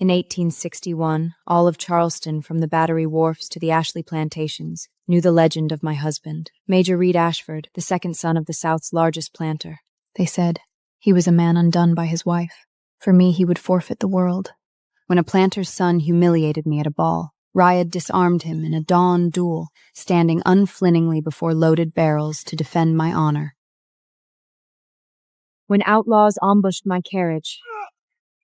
In 1861, all of Charleston, from the Battery Wharfs to the Ashley plantations, knew the legend of my husband, Major Rhett Ashford, the second son of the South's largest planter. They said he was a man undone by his wife. For me, he would forfeit the world. When a planter's son humiliated me at a ball, Rhett disarmed him in a dawn duel, standing unflinningly before loaded barrels to defend my honor. When outlaws ambushed my carriage,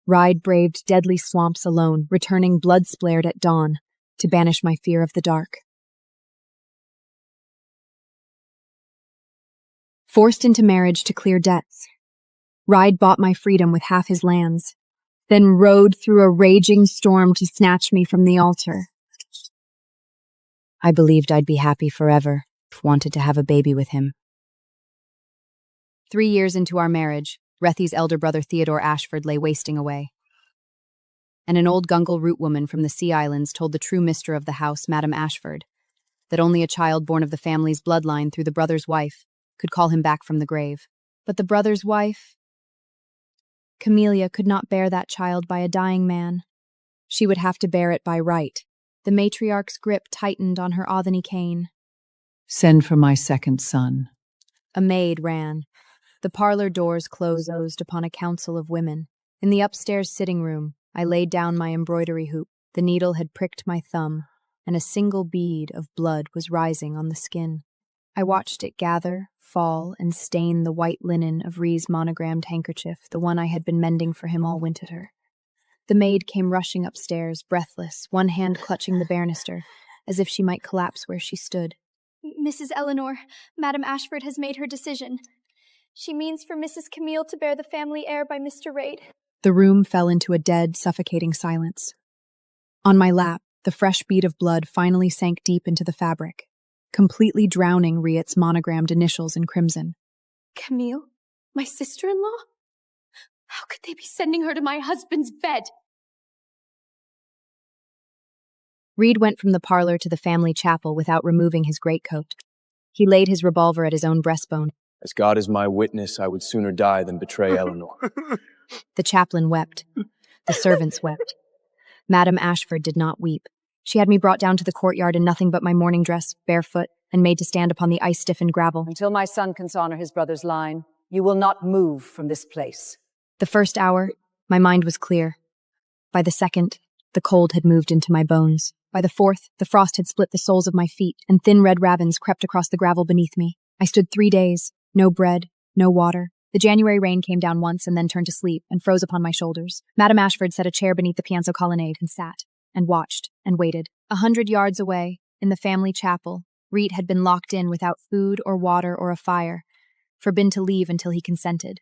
Rhett braved deadly swamps alone, returning blood-splared at dawn to banish my fear of the dark. Forced into marriage to clear debts, Rhett bought my freedom with half his lands, then rode through a raging storm to snatch me from the altar. I believed I'd be happy forever, wanted to have a baby with him. 3 years into our marriage, Rethy's elder brother Theodore Ashford lay wasting away. And an old Gungle root woman from the Sea Islands told the true mister of the house, Madame Ashford, that only a child born of the family's bloodline through the brother's wife could call him back from the grave. But the brother's wife, Camellia, could not bear that child by a dying man. She would have to bear it by right. The matriarch's grip tightened on her Othony cane. "Send for my second son." A maid ran. The parlor doors closed upon a council of women. In the upstairs sitting room, I laid down my embroidery hoop. The needle had pricked my thumb, and a single bead of blood was rising on the skin. I watched it gather, fall, and stain the white linen of Rhee's monogrammed handkerchief, the one I had been mending for him all winter. The maid came rushing upstairs, breathless, one hand clutching the banister, as if she might collapse where she stood. "Mrs. Eleanor, Madame Ashford has made her decision. She means for Mrs. Camille to bear the family heir by Mr. Rhett." The room fell into a dead, suffocating silence. On my lap, the fresh bead of blood finally sank deep into the fabric, completely drowning Rhett's monogrammed initials in crimson. "Camille? My sister-in-law? How could they be sending her to my husband's bed?" Rhett went from the parlor to the family chapel without removing his greatcoat. He laid his revolver at his own breastbone. "As God is my witness, I would sooner die than betray Eleanor." The chaplain wept. The servants wept. Madame Ashford did not weep. She had me brought down to the courtyard in nothing but my morning dress, barefoot, and made to stand upon the ice-stiffened gravel. "Until my son can honor his brother's line, you will not move from this place." The first hour, my mind was clear. By the second, the cold had moved into my bones. By the fourth, the frost had split the soles of my feet, and thin red ravens crept across the gravel beneath me. I stood 3 days, no bread, no water. The January rain came down once and then turned to sleep and froze upon my shoulders. Madame Ashford set a chair beneath the piazza colonnade and sat, and watched, and waited. 100 yards away, in the family chapel, Rhett had been locked in without food or water or a fire, forbidden to leave until he consented.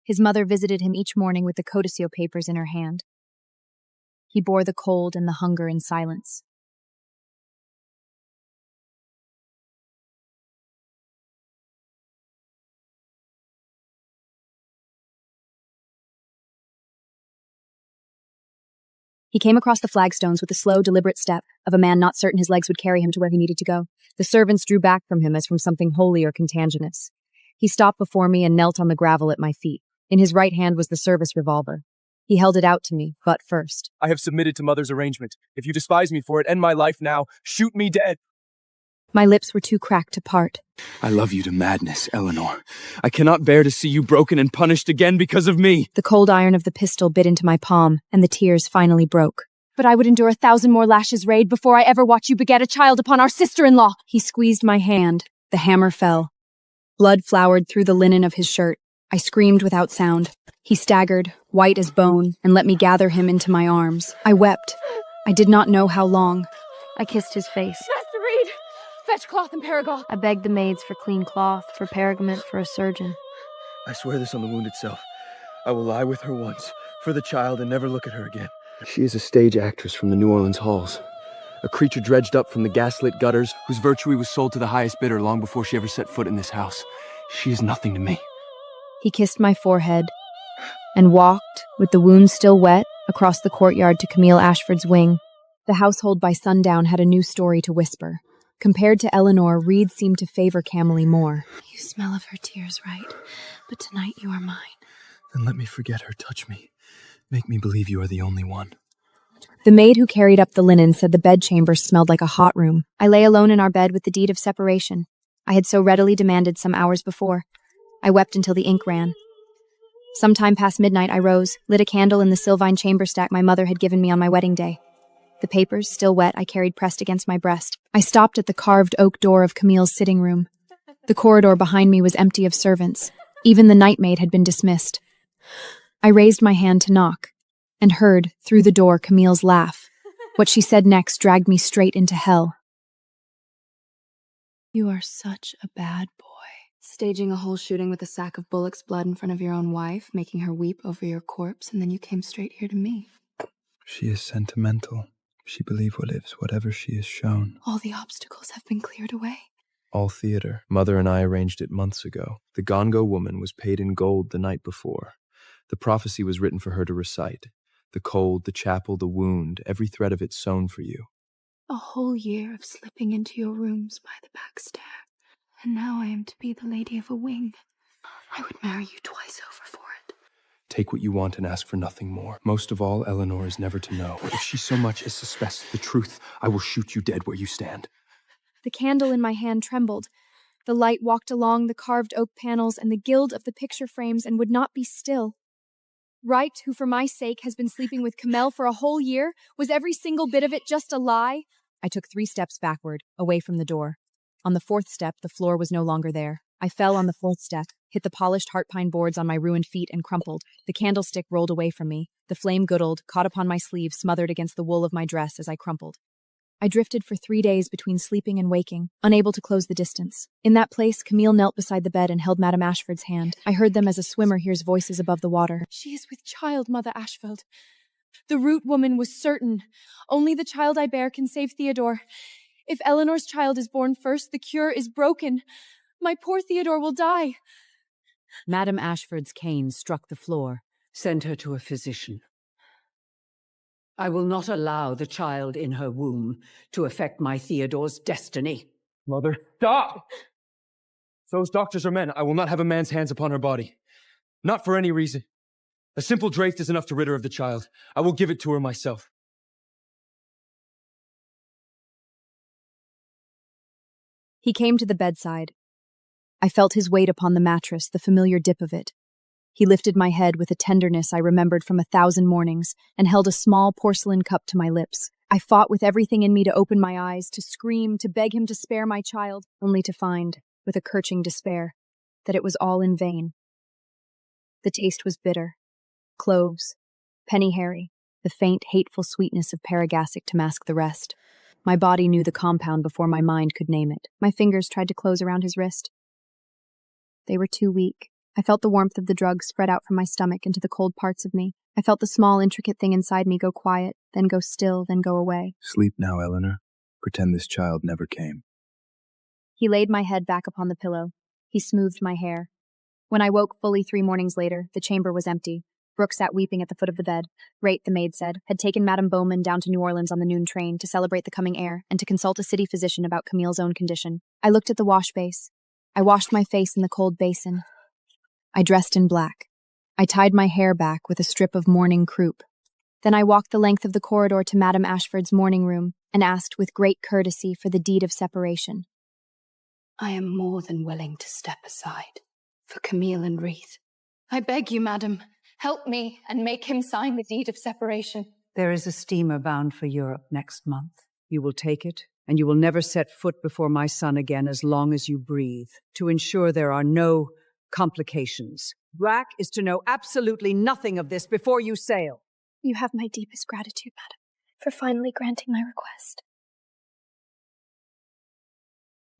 His mother visited him each morning with the codicil papers in her hand. He bore the cold and the hunger in silence. He came across the flagstones with the slow, deliberate step of a man not certain his legs would carry him to where he needed to go. The servants drew back from him as from something holy or contagious. He stopped before me and knelt on the gravel at my feet. In his right hand was the service revolver. He held it out to me, but first. "I have submitted to Mother's arrangement. If you despise me for it, end my life now. Shoot me dead." My lips were too cracked to part. "I love you to madness, Eleanor. I cannot bear to see you broken and punished again because of me." The cold iron of the pistol bit into my palm, and the tears finally broke. "But I would endure 1,000 more lashes, Rhett, before I ever watch you beget a child upon our sister-in-law." He squeezed my hand. The hammer fell. Blood flowered through the linen of his shirt. I screamed without sound. He staggered, white as bone, and let me gather him into my arms. I wept. I did not know how long. I kissed his face. "Master Rhett, fetch cloth and paragol." I begged the maids for clean cloth, for pergament for a surgeon. "I swear this on the wound itself. I will lie with her once, for the child, and never look at her again. She is a stage actress from the New Orleans halls. A creature dredged up from the gaslit gutters, whose virtue was sold to the highest bidder long before she ever set foot in this house. She is nothing to me." He kissed my forehead and walked, with the wound still wet, across the courtyard to Camille Ashford's wing. The household by sundown had a new story to whisper. Compared to Eleanor, Rhett seemed to favor Camille more. "You smell of her tears, right? But tonight you are mine." "Then let me forget her. Touch me. Make me believe you are the only one." The maid who carried up the linen said the bedchamber smelled like a hot room. I lay alone in our bed with the deed of separation I had so readily demanded some hours before. I wept until the ink ran. Some time past midnight, I rose, lit a candle in the sylvine chamber stack my mother had given me on my wedding day. The papers, still wet, I carried pressed against my breast. I stopped at the carved oak door of Camille's sitting room. The corridor behind me was empty of servants. Even the night maid had been dismissed. I raised my hand to knock, and heard, through the door, Camille's laugh. What she said next dragged me straight into hell. You are such a bad boy. Staging a whole shooting with a sack of bullock's blood in front of your own wife, making her weep over your corpse, and then you came straight here to me. She is sentimental. She believes whatever she is shown. All the obstacles have been cleared away. All theater. Mother and I arranged it months ago. The Gongo woman was paid in gold the night before. The prophecy was written for her to recite. The cold, the chapel, the wound, every thread of it sewn for you. A whole year of slipping into your rooms by the back stair. And now I am to be the lady of a wing. I would marry you twice over for it. Take what you want and ask for nothing more. Most of all, Eleanor is never to know. If she so much as suspects the truth, I will shoot you dead where you stand. The candle in my hand trembled. The light walked along the carved oak panels and the gild of the picture frames and would not be still. Wright, who for my sake has been sleeping with Camille for a whole year, was every single bit of it just a lie? I took 3 steps backward, away from the door. On the 4th step, the floor was no longer there. I fell on the 4th step, hit the polished heart-pine boards on my ruined feet, and crumpled. The candlestick rolled away from me. The flame goodled, caught upon my sleeve, smothered against the wool of my dress as I crumpled. I drifted for 3 days between sleeping and waking, unable to close the distance. In that place, Camille knelt beside the bed and held Madame Ashford's hand. I heard them as a swimmer hears voices above the water. She is with child, Mother Ashford. The root woman was certain. Only the child I bear can save Theodore. If Eleanor's child is born first, the cure is broken. My poor Theodore will die. Madame Ashford's cane struck the floor. Send her to a physician. I will not allow the child in her womb to affect my Theodore's destiny. Mother, stop! Those doctors are men. I will not have a man's hands upon her body. Not for any reason. A simple draft is enough to rid her of the child. I will give it to her myself. He came to the bedside. I felt his weight upon the mattress, the familiar dip of it. He lifted my head with a tenderness I remembered from 1,000 mornings and held a small porcelain cup to my lips. I fought with everything in me to open my eyes, to scream, to beg him to spare my child, only to find, with a curching despair, that it was all in vain. The taste was bitter. Cloves, penny hairy, the faint, hateful sweetness of paragasic to mask the rest. My body knew the compound before my mind could name it. My fingers tried to close around his wrist. They were too weak. I felt the warmth of the drug spread out from my stomach into the cold parts of me. I felt the small, intricate thing inside me go quiet, then go still, then go away. Sleep now, Eleanor. Pretend this child never came. He laid my head back upon the pillow. He smoothed my hair. When I woke fully 3 mornings later, the chamber was empty. Brooke sat weeping at the foot of the bed. Rhett, the maid said, had taken Madame Bowman down to New Orleans on the noon train to celebrate the coming heir and to consult a city physician about Camille's own condition. I looked at the wash base. I washed my face in the cold basin. I dressed in black. I tied my hair back with a strip of mourning croup. Then I walked the length of the corridor to Madame Ashford's morning room and asked with great courtesy for the deed of separation. I am more than willing to step aside for Camille and Rhett. I beg you, madam, help me and make him sign the deed of separation. There is a steamer bound for Europe next month. You will take it, and you will never set foot before my son again as long as you breathe, to ensure there are no complications. Rack is to know absolutely nothing of this before you sail. You have my deepest gratitude, madam, for finally granting my request.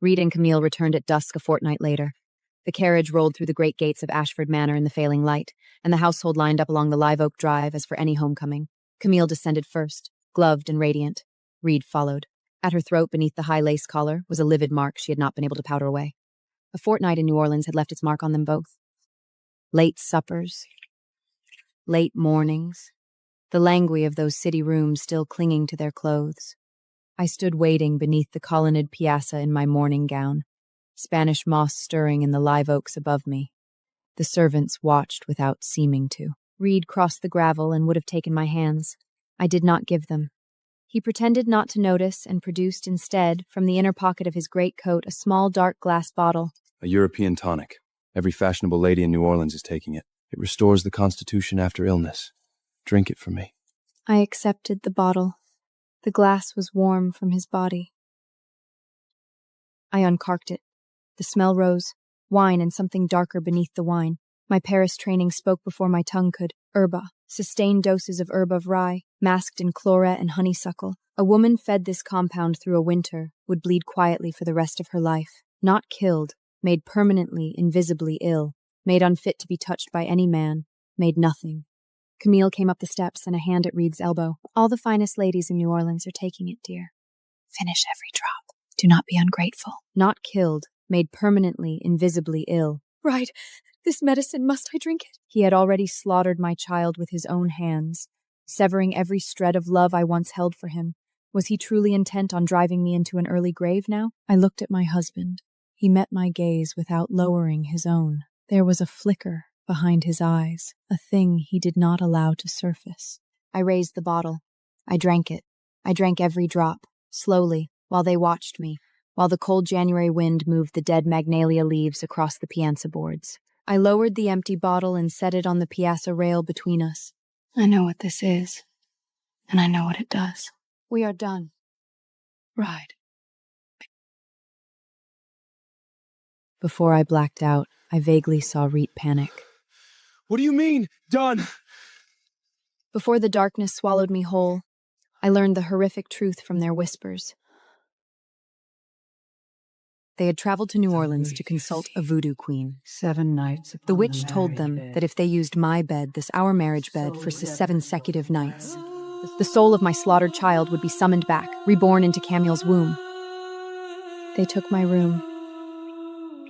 Rhett and Camille returned at dusk a fortnight later. The carriage rolled through the great gates of Ashford Manor in the failing light, and the household lined up along the live oak drive as for any homecoming. Camille descended first, gloved and radiant. Rhett followed. At her throat, beneath the high lace collar, was a livid mark she had not been able to powder away. A fortnight in New Orleans had left its mark on them both. Late suppers, late mornings, the languor of those city rooms still clinging to their clothes. I stood waiting beneath the colonnaded piazza in my morning gown, Spanish moss stirring in the live oaks above me. The servants watched without seeming to. Rhett crossed the gravel and would have taken my hands. I did not give them. He pretended not to notice and produced instead, from the inner pocket of his greatcoat, a small dark glass bottle. A European tonic. Every fashionable lady in New Orleans is taking it. It restores the constitution after illness. Drink it for me. I accepted the bottle. The glass was warm from his body. I uncorked it. The smell rose. Wine and something darker beneath the wine. My Paris training spoke before my tongue could. Herba. Sustained doses of herb of rye, masked in chloret and honeysuckle. A woman fed this compound through a winter would bleed quietly for the rest of her life. Not killed, made permanently, invisibly ill, made unfit to be touched by any man, made nothing. Camille came up the steps and a hand at Reed's elbow. All the finest ladies in New Orleans are taking it, dear. Finish every drop. Do not be ungrateful. Not killed, made permanently, invisibly ill. Right. This medicine, must I drink it? He had already slaughtered my child with his own hands, severing every shred of love I once held for him. Was he truly intent on driving me into an early grave now? I looked at my husband. He met my gaze without lowering his own. There was a flicker behind his eyes, a thing he did not allow to surface. I raised the bottle. I drank it. I drank every drop, slowly, while they watched me, while the cold January wind moved the dead magnolia leaves across the piazza boards. I lowered the empty bottle and set it on the piazza rail between us. I know what this is, and I know what it does. We are done. Right. Before I blacked out, I vaguely saw Rhett panic. What do you mean, done? Before the darkness swallowed me whole, I learned the horrific truth from their whispers. They had traveled to New Orleans to consult a voodoo queen. 7 nights. The witch told them that if they used my bed, this our marriage bed, for 7 consecutive nights, the soul of my slaughtered child would be summoned back, reborn into Camille's womb. They took my room.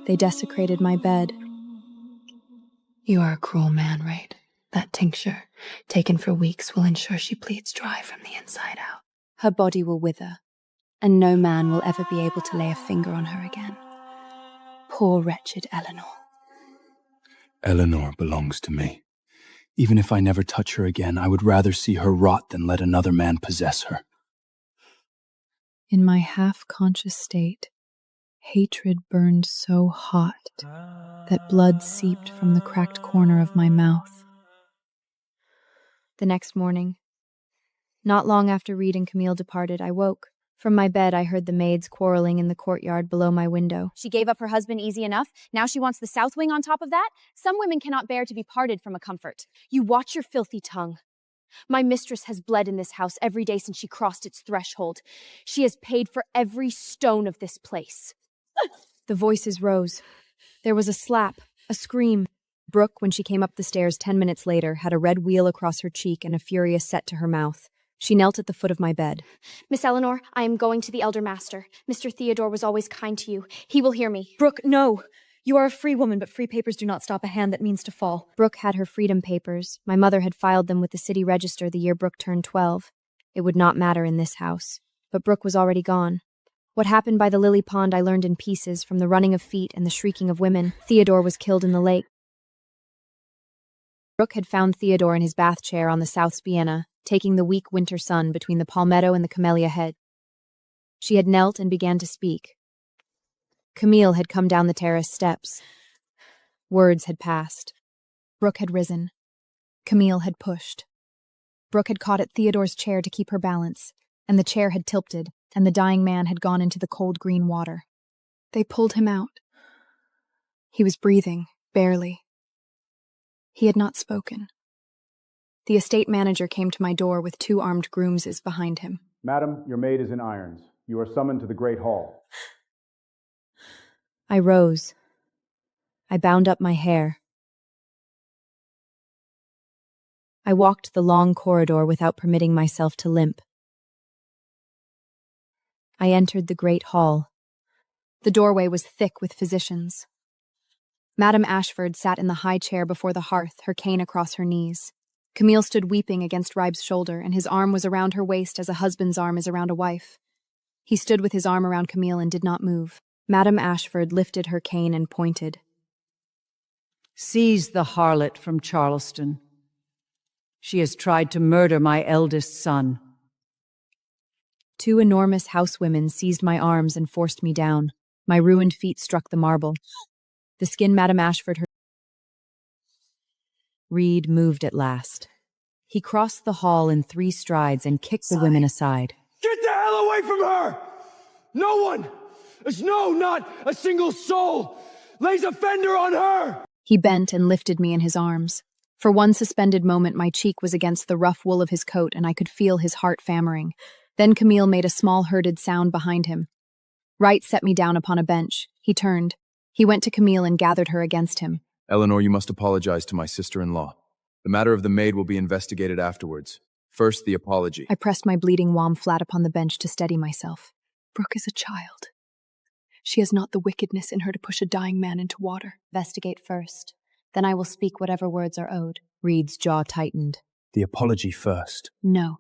They desecrated my bed. You are a cruel man, Rhett. That tincture, taken for weeks, will ensure she bleeds dry from the inside out. Her body will wither, and no man will ever be able to lay a finger on her again. Poor wretched Eleanor. Eleanor belongs to me. Even if I never touch her again, I would rather see her rot than let another man possess her. In my half-conscious state, hatred burned so hot that blood seeped from the cracked corner of my mouth. The next morning, not long after Reed and Camille departed, I woke. From my bed, I heard the maids quarreling in the courtyard below my window. She gave up her husband easy enough. Now she wants the south wing on top of that? Some women cannot bear to be parted from a comfort. You watch your filthy tongue. My mistress has bled in this house every day since she crossed its threshold. She has paid for every stone of this place. The voices rose. There was a slap, a scream. Brooke, when she came up the stairs 10 minutes later, had a red wheal across her cheek and a furious set to her mouth. She knelt at the foot of my bed. Miss Eleanor, I am going to the elder master. Mr. Theodore was always kind to you. He will hear me. Brooke, no. You are a free woman, but free papers do not stop a hand that means to fall. Brooke had her freedom papers. My mother had filed them with the city register the year Brooke turned 12. It would not matter in this house. But Brooke was already gone. What happened by the lily pond I learned in pieces from the running of feet and the shrieking of women. Theodore was killed in the lake. Brooke had found Theodore in his bath chair on the South Spiena, taking the weak winter sun between the palmetto and the camellia hedge. She had knelt and began to speak. Camille had come down the terrace steps. Words had passed. Brooke had risen. Camille had pushed. Brooke had caught at Theodore's chair to keep her balance, and the chair had tilted, and the dying man had gone into the cold green water. They pulled him out. He was breathing, barely. He had not spoken. The estate manager came to my door with 2 armed groomses behind him. Madam, your maid is in irons. You are summoned to the Great Hall. I rose. I bound up my hair. I walked the long corridor without permitting myself to limp. I entered the great hall. The doorway was thick with physicians. Madame Ashford sat in the high chair before the hearth, her cane across her knees. Camille stood weeping against Ribe's shoulder, and his arm was around her waist as a husband's arm is around a wife. He stood with his arm around Camille and did not move. Madame Ashford lifted her cane and pointed. Seize the harlot from Charleston. She has tried to murder my eldest son. 2 enormous housewomen seized my arms and forced me down. My ruined feet struck the marble. The skin Madame Ashford heard. Reed moved at last. He crossed the hall in 3 strides and kicked the women aside. Get the hell away from her! No one! Not a single soul! Lays a fender on her! He bent and lifted me in his arms. For one suspended moment, my cheek was against the rough wool of his coat, and I could feel his heart fammering. Then Camille made a small herded sound behind him. Wright set me down upon a bench. He turned. He went to Camille and gathered her against him. Eleanor, you must apologize to my sister-in-law. The matter of the maid will be investigated afterwards. First, the apology. I pressed my bleeding wom flat upon the bench to steady myself. Brooke is a child. She has not the wickedness in her to push a dying man into water. Investigate first. Then I will speak whatever words are owed. Reed's jaw tightened. The apology first. No.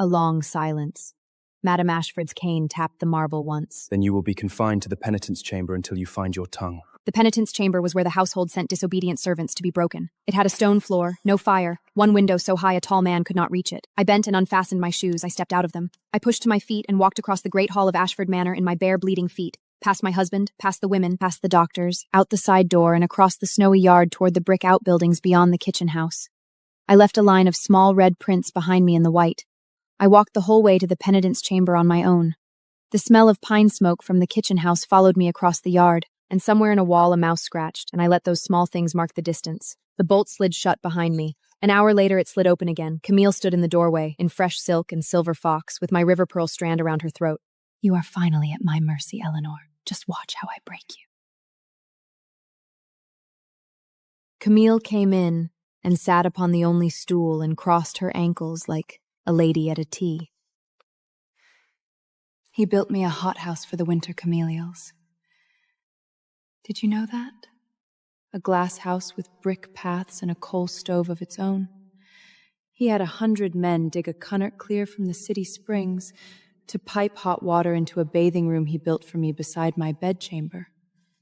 A long silence. Madame Ashford's cane tapped the marble once. Then you will be confined to the penitence chamber until you find your tongue. The penitence chamber was where the household sent disobedient servants to be broken. It had a stone floor, no fire, one window so high a tall man could not reach it. I bent and unfastened my shoes. I stepped out of them. I pushed to my feet and walked across the great hall of Ashford Manor in my bare, bleeding feet. Past my husband, past the women, past the doctors, out the side door and across the snowy yard toward the brick outbuildings beyond the kitchen house. I left a line of small red prints behind me in the white. I walked the whole way to the penitence chamber on my own. The smell of pine smoke from the kitchen house followed me across the yard, and somewhere in a wall a mouse scratched, and I let those small things mark the distance. The bolt slid shut behind me. An hour later it slid open again. Camille stood in the doorway, in fresh silk and silver fox, with my river pearl strand around her throat. You are finally at my mercy, Eleanor. Just watch how I break you. Camille came in and sat upon the only stool and crossed her ankles like a lady at a tea. He built me a hothouse for the winter camellials. Did you know that? A glass house with brick paths and a coal stove of its own. He had 100 men dig a cunnet clear from the city springs to pipe hot water into a bathing room he built for me beside my bedchamber.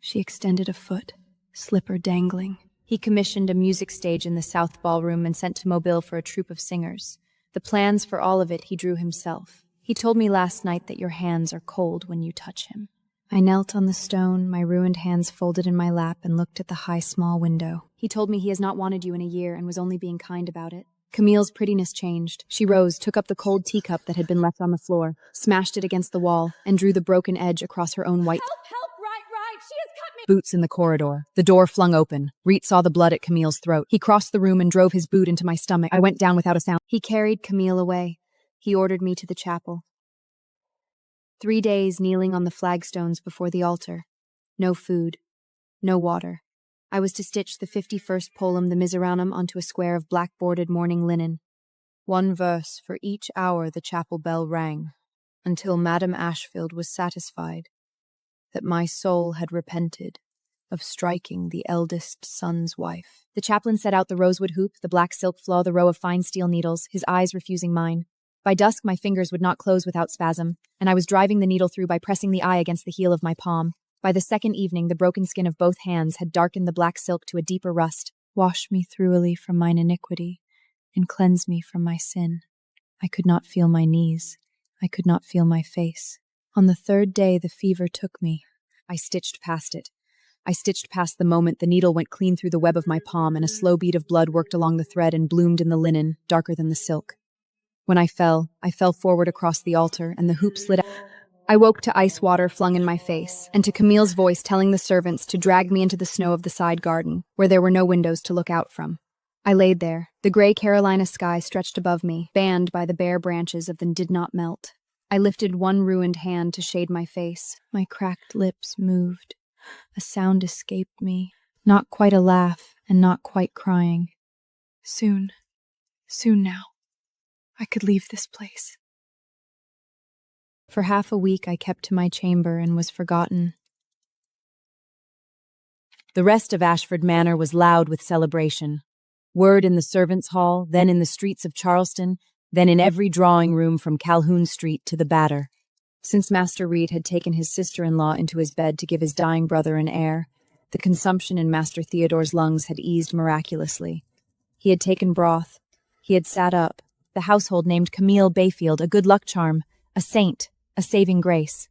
She extended a foot, slipper dangling. He commissioned a music stage in the South Ballroom and sent to Mobile for a troupe of singers. The plans for all of it he drew himself. He told me last night that your hands are cold when you touch him. I knelt on the stone, my ruined hands folded in my lap, and looked at the high, small window. He told me he has not wanted you in a year and was only being kind about it. Camille's prettiness changed. She rose, took up the cold teacup that had been left on the floor, smashed it against the wall, and drew the broken edge across her own white— Help, right, she has cut me— Boots in the corridor. The door flung open. Rhett saw the blood at Camille's throat. He crossed the room and drove his boot into my stomach. I went down without a sound. He carried Camille away. He ordered me to the chapel. 3 days kneeling on the flagstones before the altar. No food. No water. I was to stitch the 51st poem, the Miseranum, onto a square of black-bordered mourning linen. 1 verse for each hour the chapel bell rang, until Madame Ashfield was satisfied that my soul had repented of striking the eldest son's wife. The chaplain set out the rosewood hoop, the black silk flaw, the row of fine steel needles, his eyes refusing mine. By dusk, my fingers would not close without spasm, and I was driving the needle through by pressing the eye against the heel of my palm. By the second evening, the broken skin of both hands had darkened the black silk to a deeper rust. Wash me thoroughly from mine iniquity, and cleanse me from my sin. I could not feel my knees. I could not feel my face. On the 3rd day, the fever took me. I stitched past it. I stitched past the moment the needle went clean through the web of my palm, and a slow bead of blood worked along the thread and bloomed in the linen, darker than the silk. When I fell forward across the altar, and the hoop slid out. I woke to ice water flung in my face, and to Camille's voice telling the servants to drag me into the snow of the side garden, where there were no windows to look out from. I laid there, the gray Carolina sky stretched above me, banned by the bare branches of the did not melt. I lifted one ruined hand to shade my face. My cracked lips moved. A sound escaped me, not quite a laugh, and not quite crying. Soon now, I could leave this place. For half a week I kept to my chamber and was forgotten. The rest of Ashford Manor was loud with celebration. Word in the servants' hall, then in the streets of Charleston, then in every drawing room from Calhoun Street to the Batter. Since Master Reed had taken his sister-in-law into his bed to give his dying brother an heir, the consumption in Master Theodore's lungs had eased miraculously. He had taken broth. He had sat up. The household named Camille Bayfield a good luck charm, a saint, a saving grace.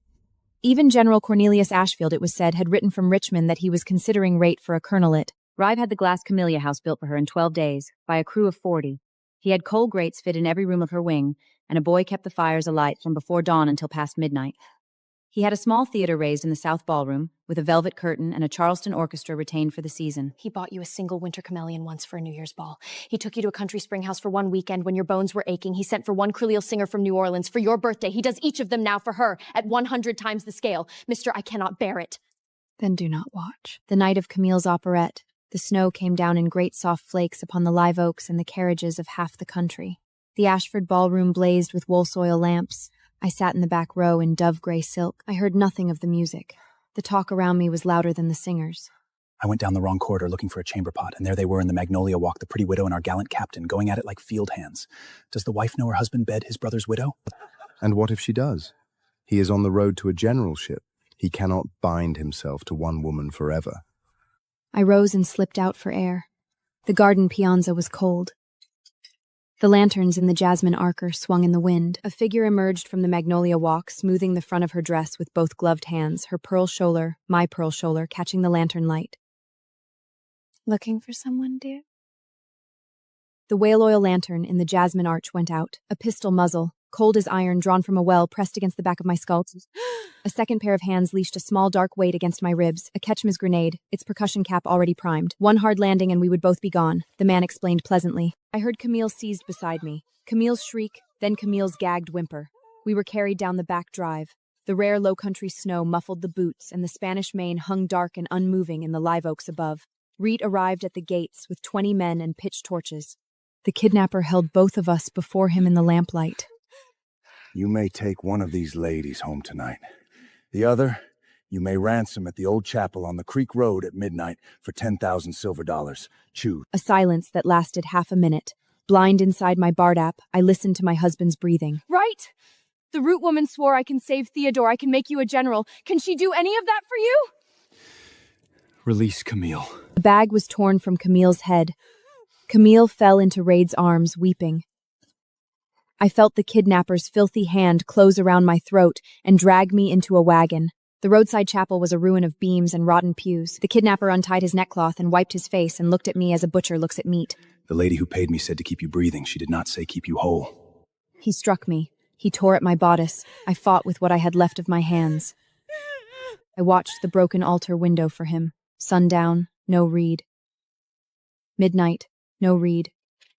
Even General Cornelius Ashfield, it was said, had written from Richmond that he was considering Rhett for a colonelate. Rive had the glass camellia house built for her in 12 days, by a crew of 40. He had coal grates fit in every room of her wing, and a boy kept the fires alight from before dawn until past midnight. He had a small theater raised in the south ballroom, with a velvet curtain and a Charleston orchestra retained for the season. He bought you a single winter chameleon once for a New Year's ball. He took you to a country spring house for one weekend when your bones were aching. He sent for one Creole singer from New Orleans for your birthday. He does each of them now for her, at 100 times the scale. Mister, I cannot bear it. Then do not watch. The night of Camille's operette, the snow came down in great soft flakes upon the live oaks and the carriages of half the country. The Ashford ballroom blazed with wool-soil lamps. I sat in the back row in dove-gray silk. I heard nothing of the music. The talk around me was louder than the singers. I went down the wrong corridor looking for a chamber pot, and there they were in the magnolia walk, the pretty widow and our gallant captain, going at it like field hands. Does the wife know her husband bed his brother's widow? And what if she does? He is on the road to a generalship. He cannot bind himself to one woman forever. I rose and slipped out for air. The garden piazza was cold. The lanterns in the jasmine arbor swung in the wind. A figure emerged from the magnolia walk, smoothing the front of her dress with both gloved hands, her pearl shoulder, my pearl shoulder, catching the lantern light. Looking for someone, dear? The whale oil lantern in the jasmine arch went out. A pistol muzzle, cold as iron, drawn from a well, pressed against the back of my skull. A second pair of hands leashed a small dark weight against my ribs, a Ketchum's grenade, its percussion cap already primed. One hard landing and we would both be gone, the man explained pleasantly. I heard Camille seized beside me. Camille's shriek, then Camille's gagged whimper. We were carried down the back drive. The rare low-country snow muffled the boots, and the Spanish main hung dark and unmoving in the live oaks above. Rhett arrived at the gates with 20 men and pitch torches. The kidnapper held both of us before him in the lamplight. You may take one of these ladies home tonight. The other, you may ransom at the old chapel on the Creek Road at midnight for 10,000 silver dollars. Choose. A silence that lasted half a minute. Blind inside my bardap, I listened to my husband's breathing. Right! The root woman swore I can save Theodore, I can make you a general. Can she do any of that for you? Release Camille. The bag was torn from Camille's head. Camille fell into Rhett's arms, weeping. I felt the kidnapper's filthy hand close around my throat and drag me into a wagon. The roadside chapel was a ruin of beams and rotten pews. The kidnapper untied his neckcloth and wiped his face and looked at me as a butcher looks at meat. The lady who paid me said to keep you breathing. She did not say keep you whole. He struck me. He tore at my bodice. I fought with what I had left of my hands. I watched the broken altar window for him. Sundown, no Rhett. Midnight, no Rhett.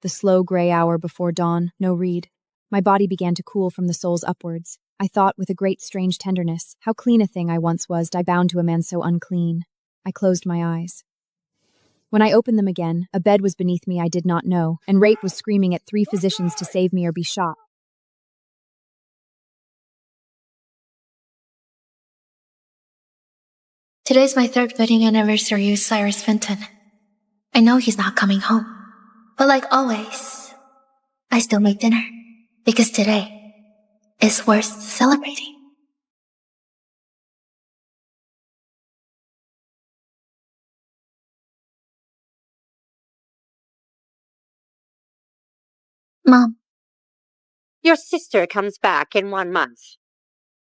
The slow gray hour before dawn, no Rhett. My body began to cool from the soles upwards. I thought with a great strange tenderness, how clean a thing I once was, bound to a man so unclean. I closed my eyes. When I opened them again, a bed was beneath me I did not know, and Rhett was screaming at 3 physicians to save me or be shot. Today's my 3rd wedding anniversary with Cyrus Fenton. I know he's not coming home. But like always, I still make dinner. Because today is worth celebrating. Mom. Your sister comes back in 1 month.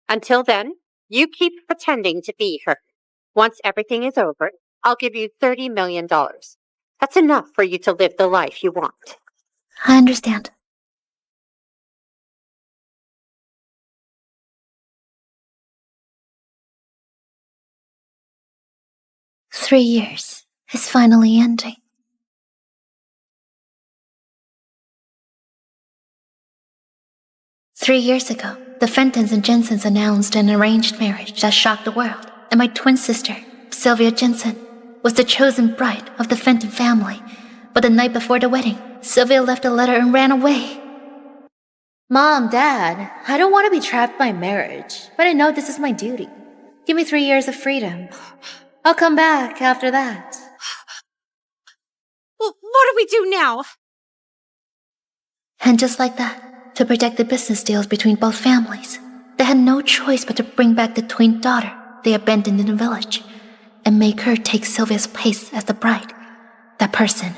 Until then, you keep pretending to be her. Once everything is over, I'll give you $30 million. That's enough for you to live the life you want. I understand. "3 years is finally ending. "3 years ago, the Fentons and Jensens announced an arranged marriage that shocked the world, and my twin sister, Sylvia Jensen, was the chosen bride of the Fenton family. But the night before the wedding, Sylvia left a letter and ran away. Mom, Dad, I don't want to be trapped by marriage, but I know this is my duty. Give me 3 years of freedom. I'll come back after that." Well, what do we do now? And just like that, to protect the business deals between both families, they had no choice but to bring back the twin daughter they abandoned in the village and make her take Sylvia's place as the bride. That person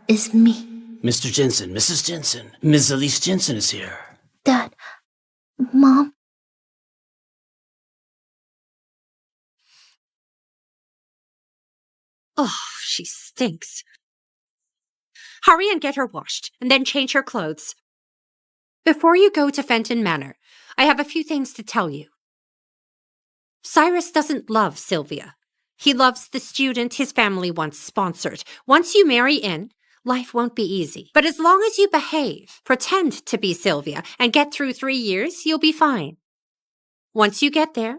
is me. Mr. Jensen, Mrs. Jensen, Ms. Elise Jensen is here. Dad, Mom, Oh, she stinks. Hurry and get her washed, and then change her clothes. Before you go to Fenton Manor, I have a few things to tell you. Cyrus doesn't love Sylvia. He loves the student his family once sponsored. Once you marry in, life won't be easy. But as long as you behave, pretend to be Sylvia, and get through 3 years, you'll be fine. Once you get there,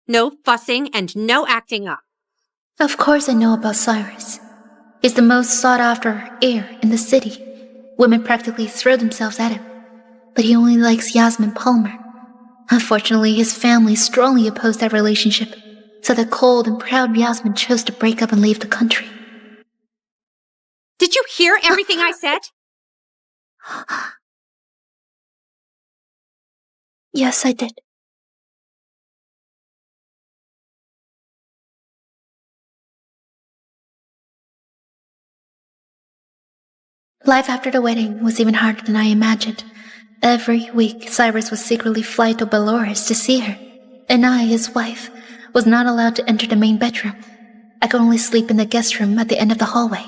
no fussing and no acting up. Of course I know about Cyrus. He's the most sought-after heir in the city. Women practically throw themselves at him. But he only likes Yasmin Palmer. Unfortunately, his family strongly opposed that relationship, so the cold and proud Yasmin chose to break up and leave the country. Did you hear everything I said? Yes, I did. Life after the wedding was even harder than I imagined. Every week, Cyrus would secretly fly to Belores to see her, and I, his wife, was not allowed to enter the main bedroom. I could only sleep in the guest room at the end of the hallway.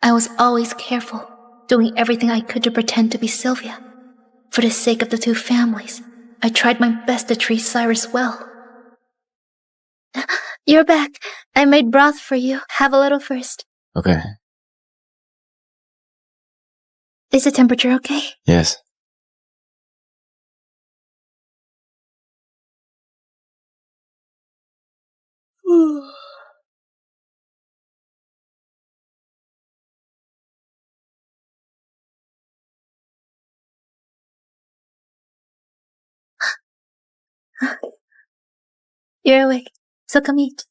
I was always careful, doing everything I could to pretend to be Sylvia. For the sake of the two families, I tried my best to treat Cyrus well. You're back. I made broth for you. Have a little first. Okay. Is the temperature okay? Yes. You're awake, so come eat.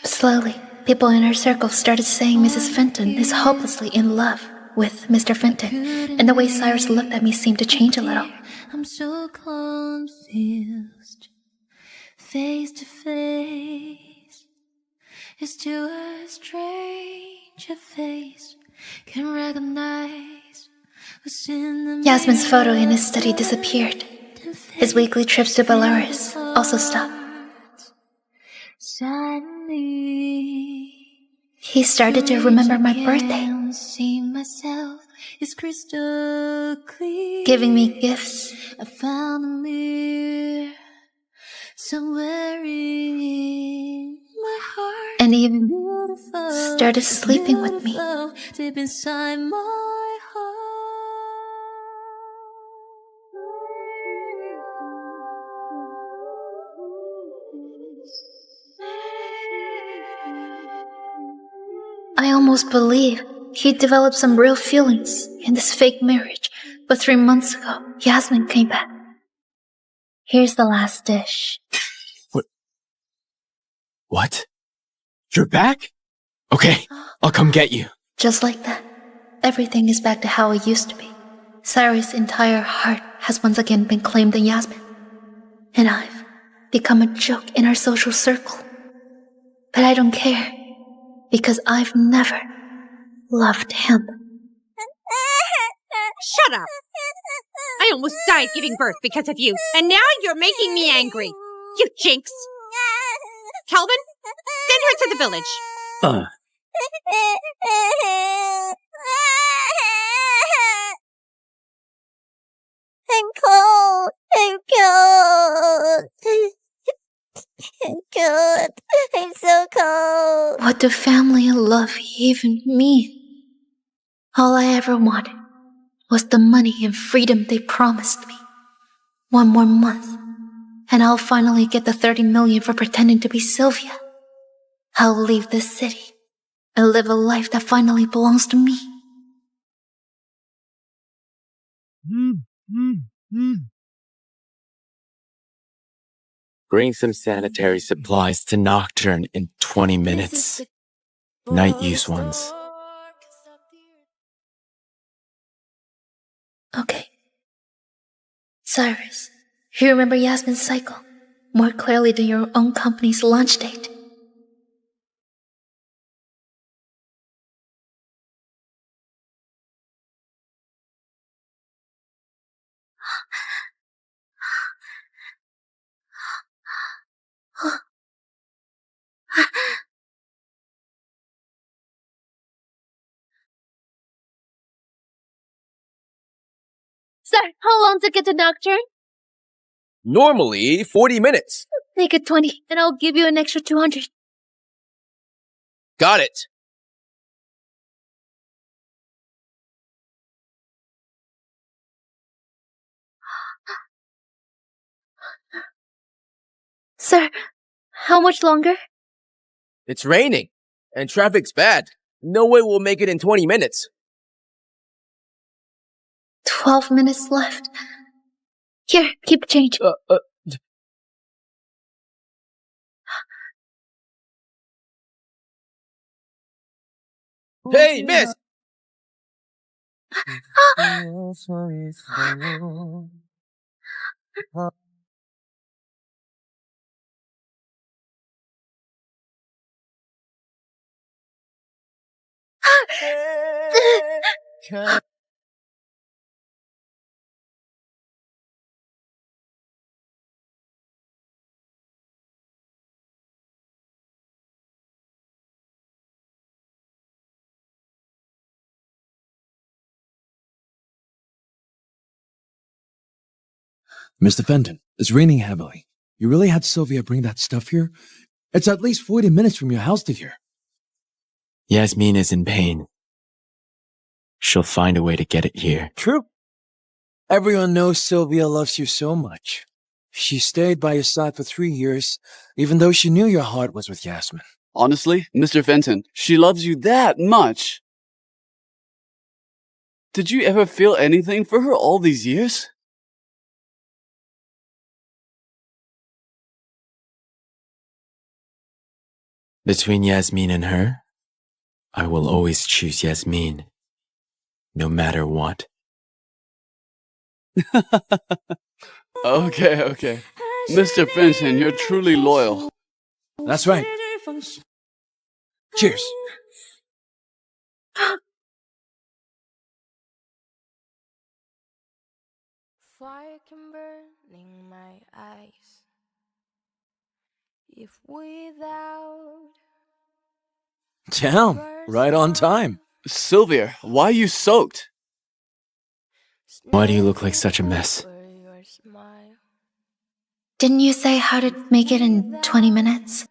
Slowly, people in her circle started saying Mrs. Fenton is hopelessly in love with Mr. Fenton, and the way Cyrus looked at me seemed to change a little. I'm so confused. Face to face, it's to a stranger face. Can recognize what's in the Yasmin's photo in his study disappeared. His weekly trips to Belarus also stopped. Suddenly, He started to remember my birthday, see myself is crystal clear. giving me gifts. I found a mirror somewhere in my heart, And even beautiful, started sleeping with me. deep inside my heart. I almost believe he developed some real feelings in this fake marriage, but 3 months ago, Yasmin came back. Here's the last dish. What? You're back? Okay, I'll come get you. Just like that, everything is back to how it used to be. Cyrus' entire heart has once again been claimed in Yasmin, and I've become a joke in our social circle. But I don't care, because I've never loved him. Shut up! I almost died giving birth because of you, and now you're making me angry. You jinx! Calvin, send her to the village. I'm cold. I'm cold. I'm cold. I'm so cold. What do family and love even mean? All I ever wanted was the money and freedom they promised me. 1 more month, and I'll finally get the 30 million for pretending to be Sylvia. I'll leave this city and live a life that finally belongs to me. Bring some sanitary supplies to Nocturne in 20 minutes. Night use ones. Cyrus, you remember Yasmin's cycle more clearly than your own company's launch date. Sir, how long to get the doctor? Normally, 40 minutes. Make it 20, and I'll give you an extra 200. Got it. Sir, how much longer? It's raining, and traffic's bad. No way we'll make it in 20 minutes. 12 minutes left. Here, keep change. Hey, miss! Mr. Fenton, it's raining heavily. You really had Sylvia bring that stuff here? It's at least 40 minutes from your house to here. Yasmin is in pain. She'll find a way to get it here. True. Everyone knows Sylvia loves you so much. She stayed by your side for 3 years, even though she knew your heart was with Yasmin. Honestly, Mr. Fenton, she loves you that much. Did you ever feel anything for her all these years? Between Yasmin and her, I will always choose Yasmin, no matter what. Okay. Mr. Fenton, you're truly loyal. That's right. Cheers. Fire can burn in my eyes if without. Damn, right on time. Sylvia, why are you soaked? Why do you look like such a mess? Didn't you say how to make it in 20 minutes?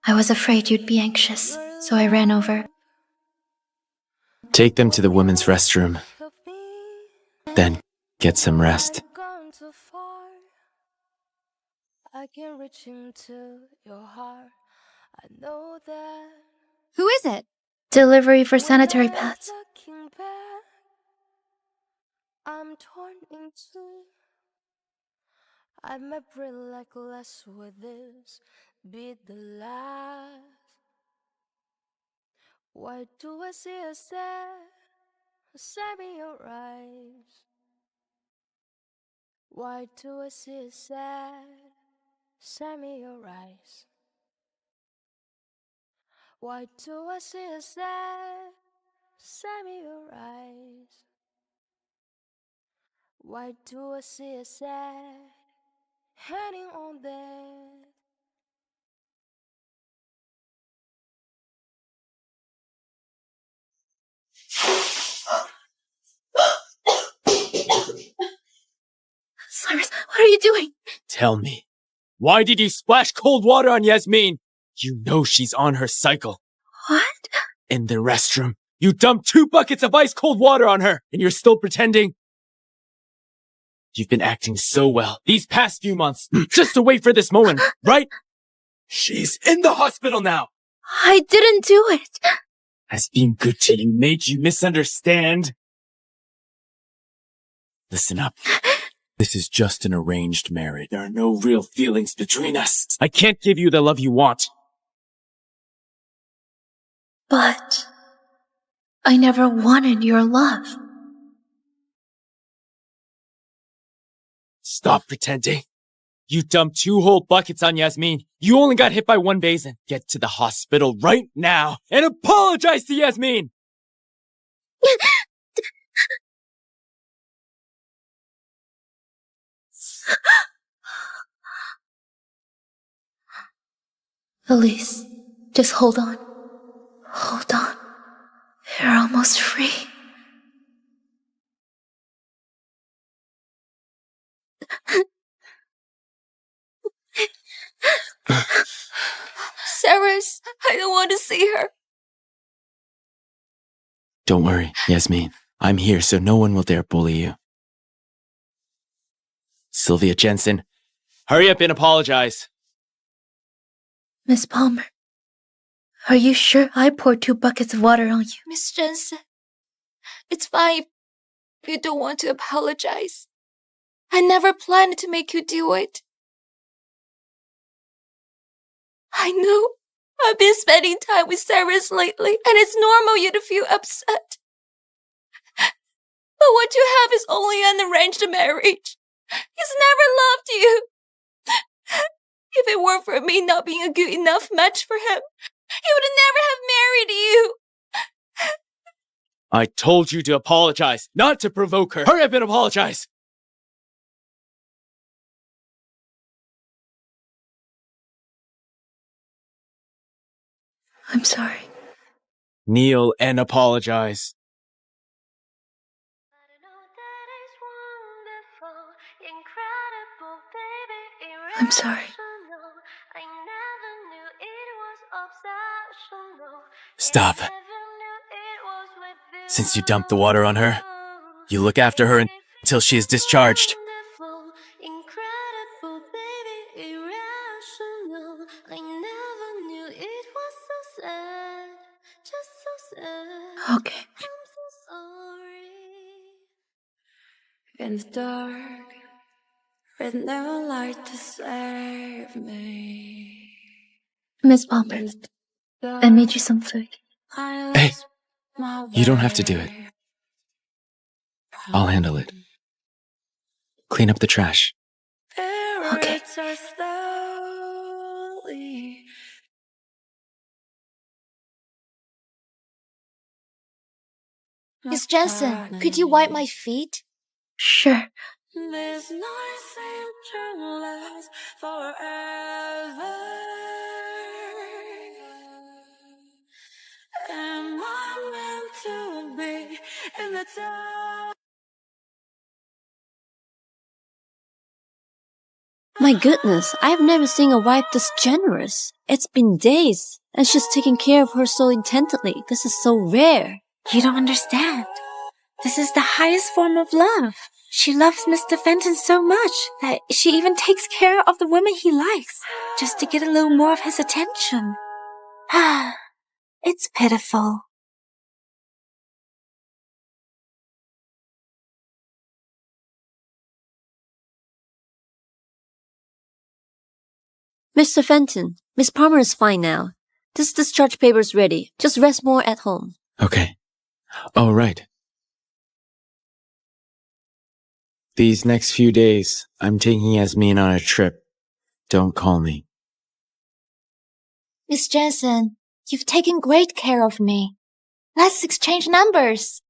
I was afraid you'd be anxious, so I ran over. Take them to the women's restroom. Then get some rest. I can reach into your heart. I know that. Who is it? Delivery for sanitary pads. I'm torn in two. I might breathe like less with this. Be the last. Why do I see a stare? Stab in your eyes. Why do I see a sad? Stab in your eyes. Why do I see a sad? Stab in your eyes. Why do I see a sad? Heading on that. Cyrus, what are you doing? Tell me, why did you splash cold water on Yasmin? You know she's on her cycle. What? In the restroom, you dumped 2 buckets of ice cold water on her, and you're still pretending? You've been acting so well these past few months, just to wait for this moment, right? She's in the hospital now! I didn't do it! Has being good to you made you misunderstand? Listen up. This is just an arranged marriage. There are no real feelings between us. I can't give you the love you want. But I never wanted your love. Stop pretending. You dumped 2 whole buckets on Yasmin. You only got hit by 1 basin. Get to the hospital right now and apologize to Yasmin! Elise, just hold on. Hold on. You're almost free. Cyrus, I don't want to see her. Don't worry, Yasmin. I'm here so no one will dare bully you. Sylvia Jensen, hurry up and apologize. Miss Palmer, are you sure I poured 2 buckets of water on you? Miss Jensen, it's fine if you don't want to apologize. I never planned to make you do it. I know I've been spending time with Cyrus lately, and it's normal you to feel upset. But what you have is only an arranged marriage. He's never loved you. If it weren't for me not being a good enough match for him, he would never have married you. I told you to apologize, not to provoke her. Hurry up and apologize! I'm sorry. Kneel and apologize. I'm sorry. Stop. Since you dumped the water on her, you look after her until she is discharged. Okay. In the dark, with no light to save me. Miss Palmer, I made you some food. Hey, you don't have to do it. I'll handle it. Clean up the trash. Okay. Miss Jensen, could you wipe my feet? Sure. This night seemed to last forever. Am I meant to be in the dark? My goodness, I've never seen a wife this generous. It's been days, and she's taking care of her so intently. This is so rare. You don't understand. This is the highest form of love. She loves Mr. Fenton so much that she even takes care of the women he likes, just to get a little more of his attention. Ah, it's pitiful. Mr. Fenton, Miss Palmer is fine now. This discharge paper's ready. Just rest more at home. Okay. Oh, right. These next few days, I'm taking Yasmin on a trip. Don't call me. Miss Jensen, you've taken great care of me. Let's exchange numbers.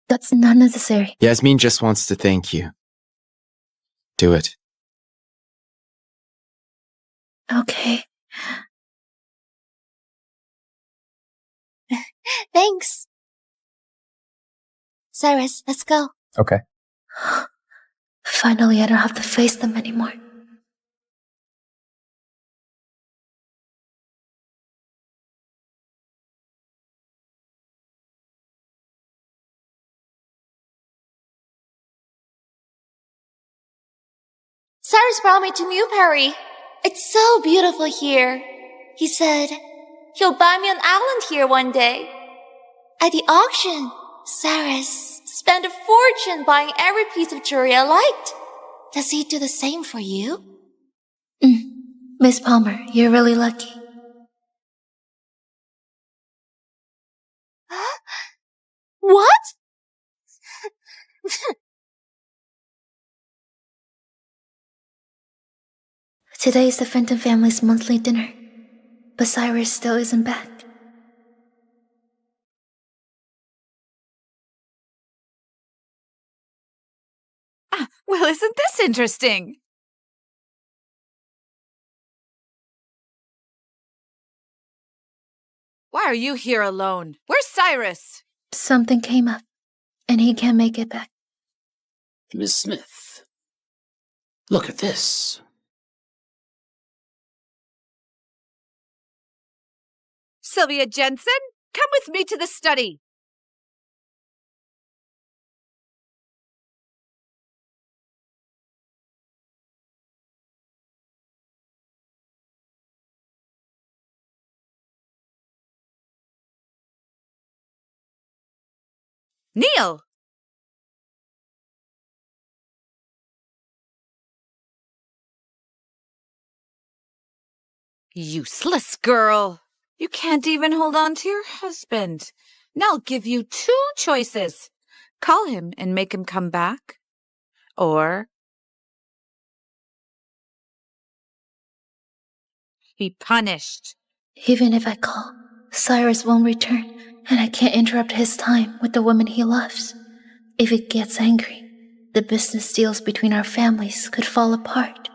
That's not necessary. Yasmin just wants to thank you. Do it. Okay. Thanks. Cyrus, let's go. Okay. Finally, I don't have to face them anymore. Cyrus brought me to Newberry. It's so beautiful here. He said he'll buy me an island here one day. At the auction, Cyrus spent a fortune buying every piece of jewelry I liked. Does he do the same for you? Miss Palmer, you're really lucky. What? Today is the Fenton family's monthly dinner, but Cyrus still isn't back. Well, isn't this interesting? Why are you here alone? Where's Cyrus? Something came up, and he can't make it back. Miss Smith, look at this. Sylvia Jensen, come with me to the study. Neil! Useless girl. You can't even hold on to your husband. Now I'll give you 2 choices. Call him and make him come back. Or be punished. Even if I call, Cyrus won't return, and I can't interrupt his time with the woman he loves. If he gets angry, the business deals between our families could fall apart.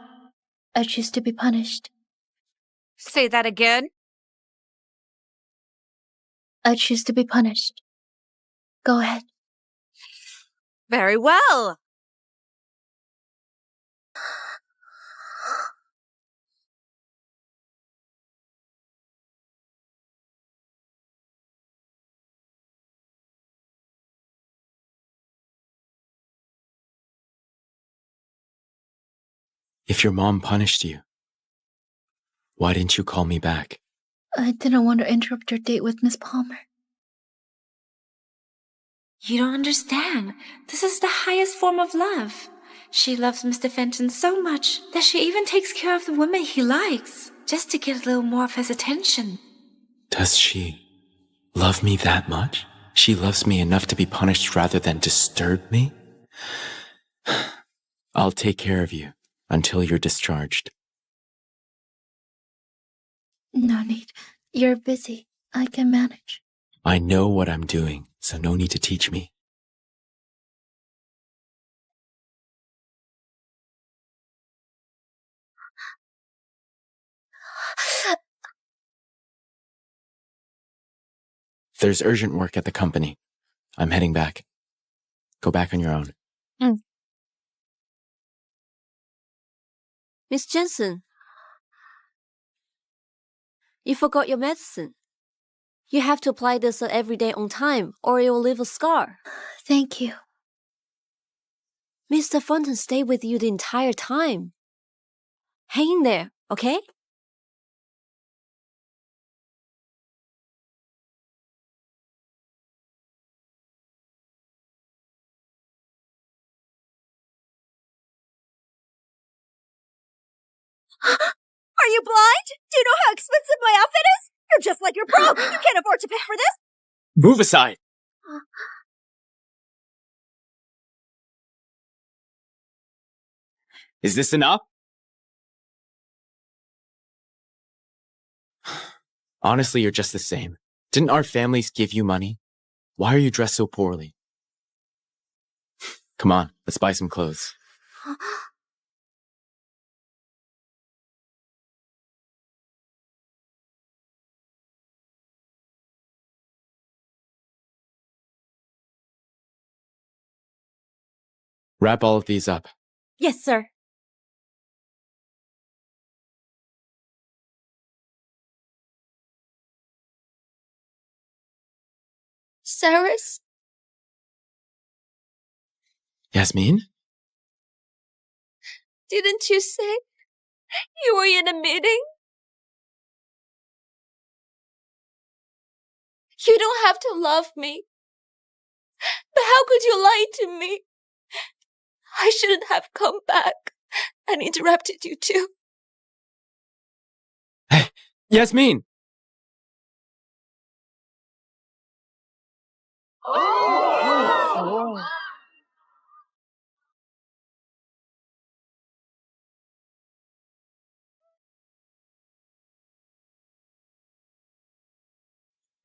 I choose to be punished. Say that again. I choose to be punished. Go ahead. Very well. If your mom punished you, why didn't you call me back? I didn't want to interrupt your date with Miss Palmer. You don't understand. This is the highest form of love. She loves Mr. Fenton so much that she even takes care of the woman he likes, just to get a little more of his attention. Does she love me that much? She loves me enough to be punished rather than disturb me? I'll take care of you until you're discharged. No need. You're busy. I can manage. I know what I'm doing, so no need to teach me. There's urgent work at the company. I'm heading back. Go back on your own. Miss Jensen, you forgot your medicine. You have to apply this every day on time, or it will leave a scar. Thank you. Mr. Fenton stayed with you the entire time. Hang in there, okay? Are you blind? Do you know how expensive my outfit is? You're just like your bro. You can't afford to pay for this. Move aside! Is this enough? Honestly, you're just the same. Didn't our families give you money? Why are you dressed so poorly? Come on, let's buy some clothes. Wrap all of these up. Yes, sir. Cyrus? Yasmin? Didn't you say you were in a meeting? You don't have to love me. But how could you lie to me? I shouldn't have come back and interrupted you too. Yasmin!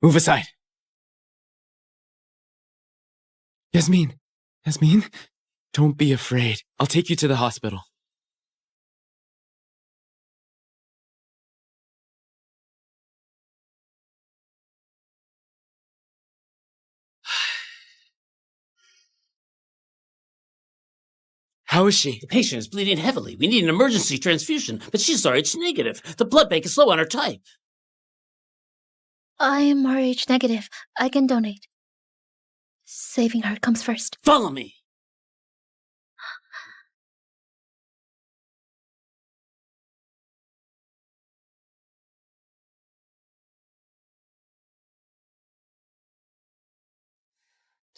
Move aside. Yasmin. Yasmin? Don't be afraid. I'll take you to the hospital. How is she? The patient is bleeding heavily. We need an emergency transfusion, but she's RH negative. The blood bank is low on her type. I am RH negative. I can donate. Saving her comes first. Follow me.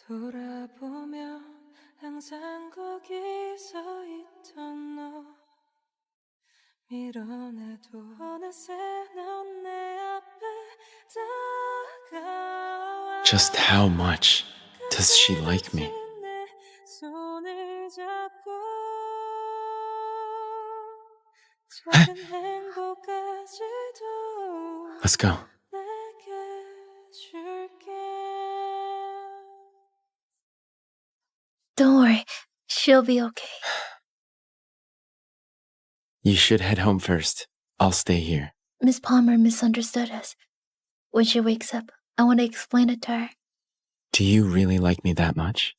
돌아보면 항상 거기 서 있던 너 밀어내도 어느새 넌 내 앞에 다가와 Just how much does she like me? 내 손을 잡고 작은 행복까지도 Let's go. 내게 줄게. Don't worry. She'll be okay. You should head home first. I'll stay here. Miss Palmer misunderstood us. When she wakes up, I want to explain it to her. Do you really like me that much?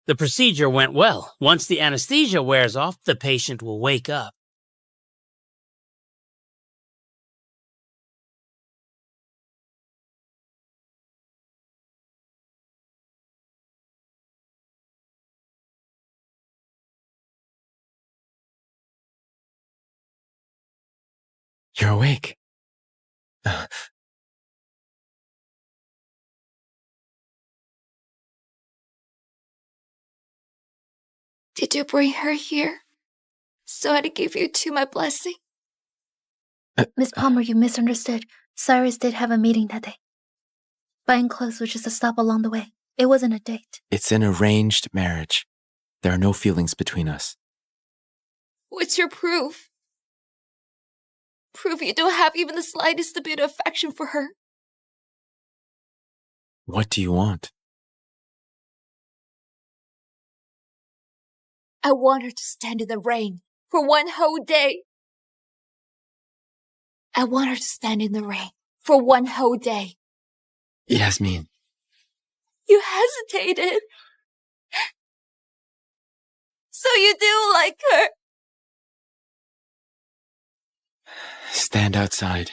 The procedure went well. Once the anesthesia wears off, the patient will wake up. You're awake. Did you bring her here? So I give you to my blessing? Miss Palmer, you misunderstood. Cyrus did have a meeting that day. Buying clothes was just a stop along the way. It wasn't a date. It's an arranged marriage. There are no feelings between us. What's your proof? Proof you don't have even the slightest bit of affection for her. What do you want? I want her to stand in the rain for one whole day. I want her to stand in the rain for one whole day. Yasmin. You hesitated. So you do like her. Stand outside.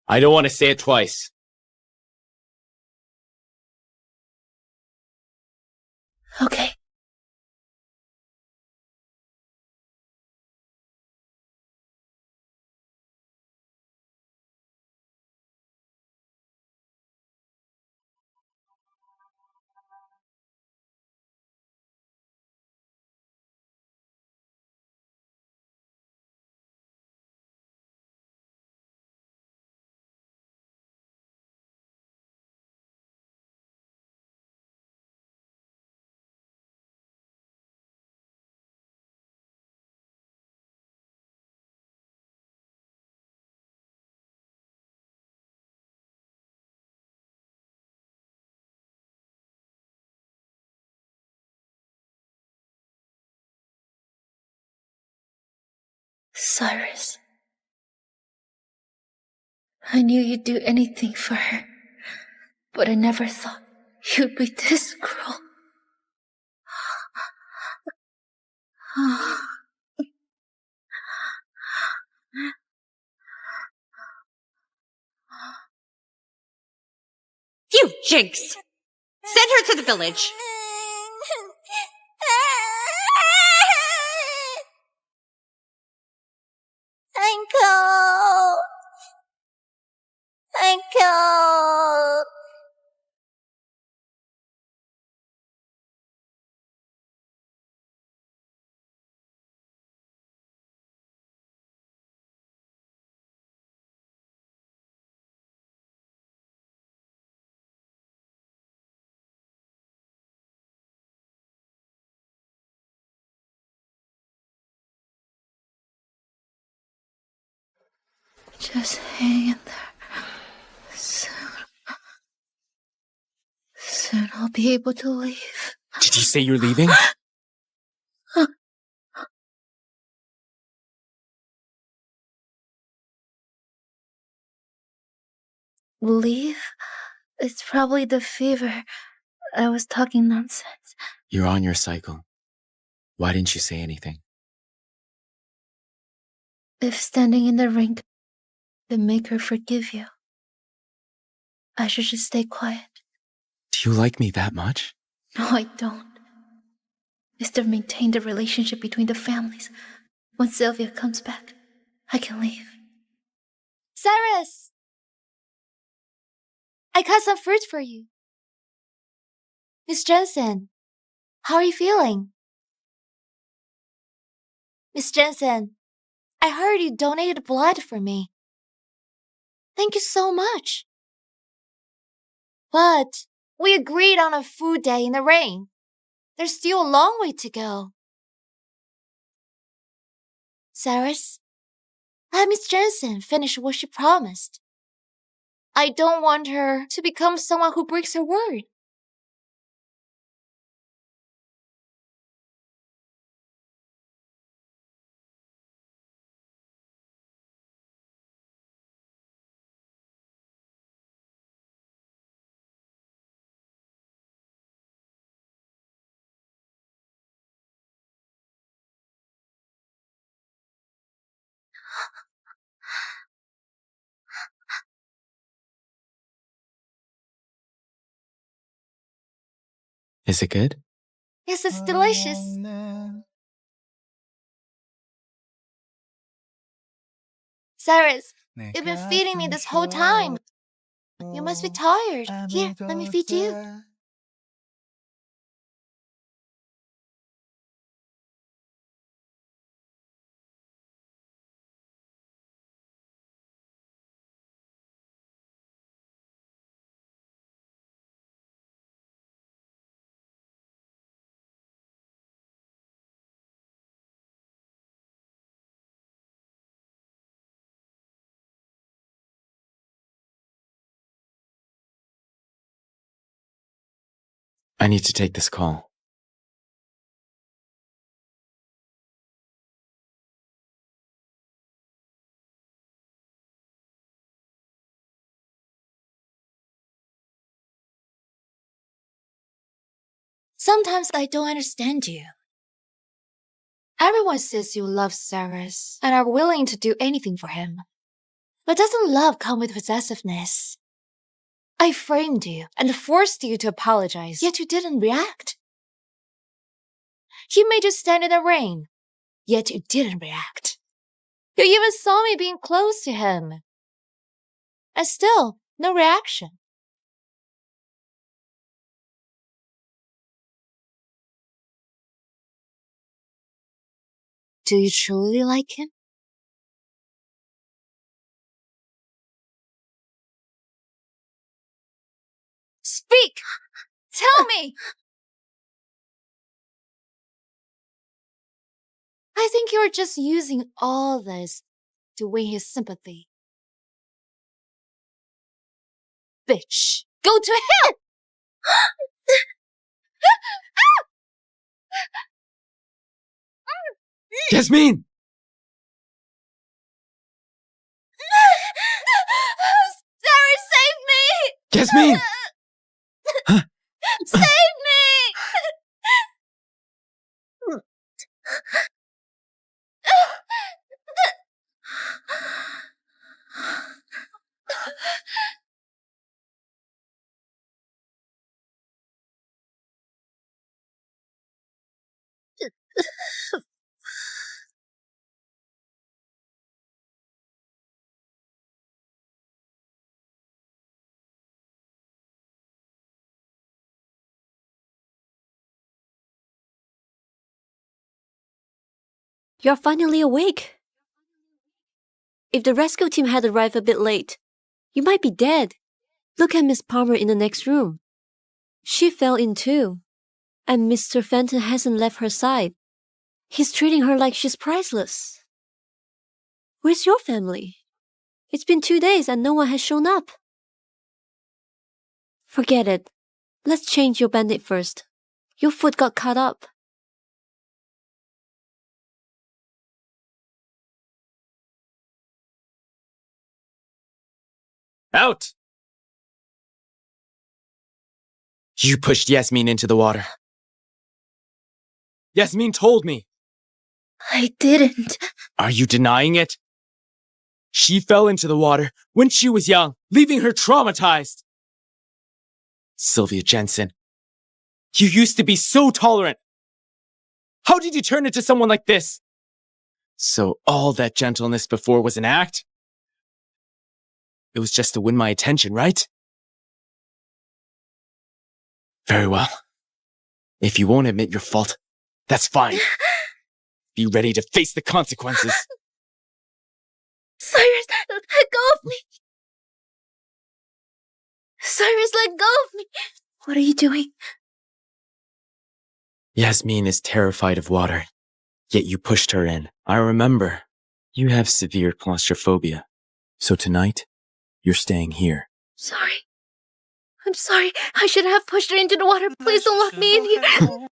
I don't want to say it twice. Okay. Cyrus. I knew you'd do anything for her, but I never thought you'd be this cruel. You jinx! Send her to the village. I'm cold. I'm cold. Just hang in there. Soon I'll be able to leave. Did you say you're leaving? Leave? It's probably the fever. I was talking nonsense. You're on your cycle. Why didn't you say anything? If standing in the ring can make her forgive you, I should just stay quiet. Do you like me that much? No, I don't. It's to maintain the relationship between the families. When Sylvia comes back, I can leave. Cyrus! I cut some fruit for you. Miss Jensen, how are you feeling? Miss Jensen, I heard you donated blood for me. Thank you so much. But we agreed on a food day in the rain. There's still a long way to go. Cyrus, let Miss Jensen finish what she promised. I don't want her to become someone who breaks her word. Is it good? Yes, it's delicious. Cyrus, you've been feeding me this whole time. You must be tired. Here, let me feed you. I need to take this call. Sometimes I don't understand you. Everyone says you love Cyrus and are willing to do anything for him. But doesn't love come with possessiveness? I framed you and forced you to apologize, yet you didn't react. He made you stand in the rain, yet you didn't react. You even saw me being close to him. And still, no reaction. Do you truly like him? Speak! Tell me! I think you're just using all this to win his sympathy. Bitch! Go to hell! Yasmin! Sorry, save me! Yasmin! Save me! You're finally awake. If the rescue team had arrived a bit late, you might be dead. Look at Miss Palmer in the next room. She fell in too. And Mr. Fenton hasn't left her side. He's treating her like she's priceless. Where's your family? It's been 2 days and no one has shown up. Forget it. Let's change your bandit first. Your foot got cut up. Out! You pushed Yasmin into the water. Yasmin told me. I didn't. Are you denying it? She fell into the water when she was young, leaving her traumatized. Sylvia Jensen, you used to be so tolerant. How did you turn into someone like this? So all that gentleness before was an act? It was just to win my attention, right? Very well. If you won't admit your fault, that's fine. Be ready to face the consequences. Cyrus, let go of me! Cyrus, let go of me! What are you doing? Yasmin is terrified of water, yet you pushed her in. I remember. You have severe claustrophobia. So tonight, you're staying here. Sorry. I'm sorry. I shouldn't have pushed her into the water. Please don't lock me in here.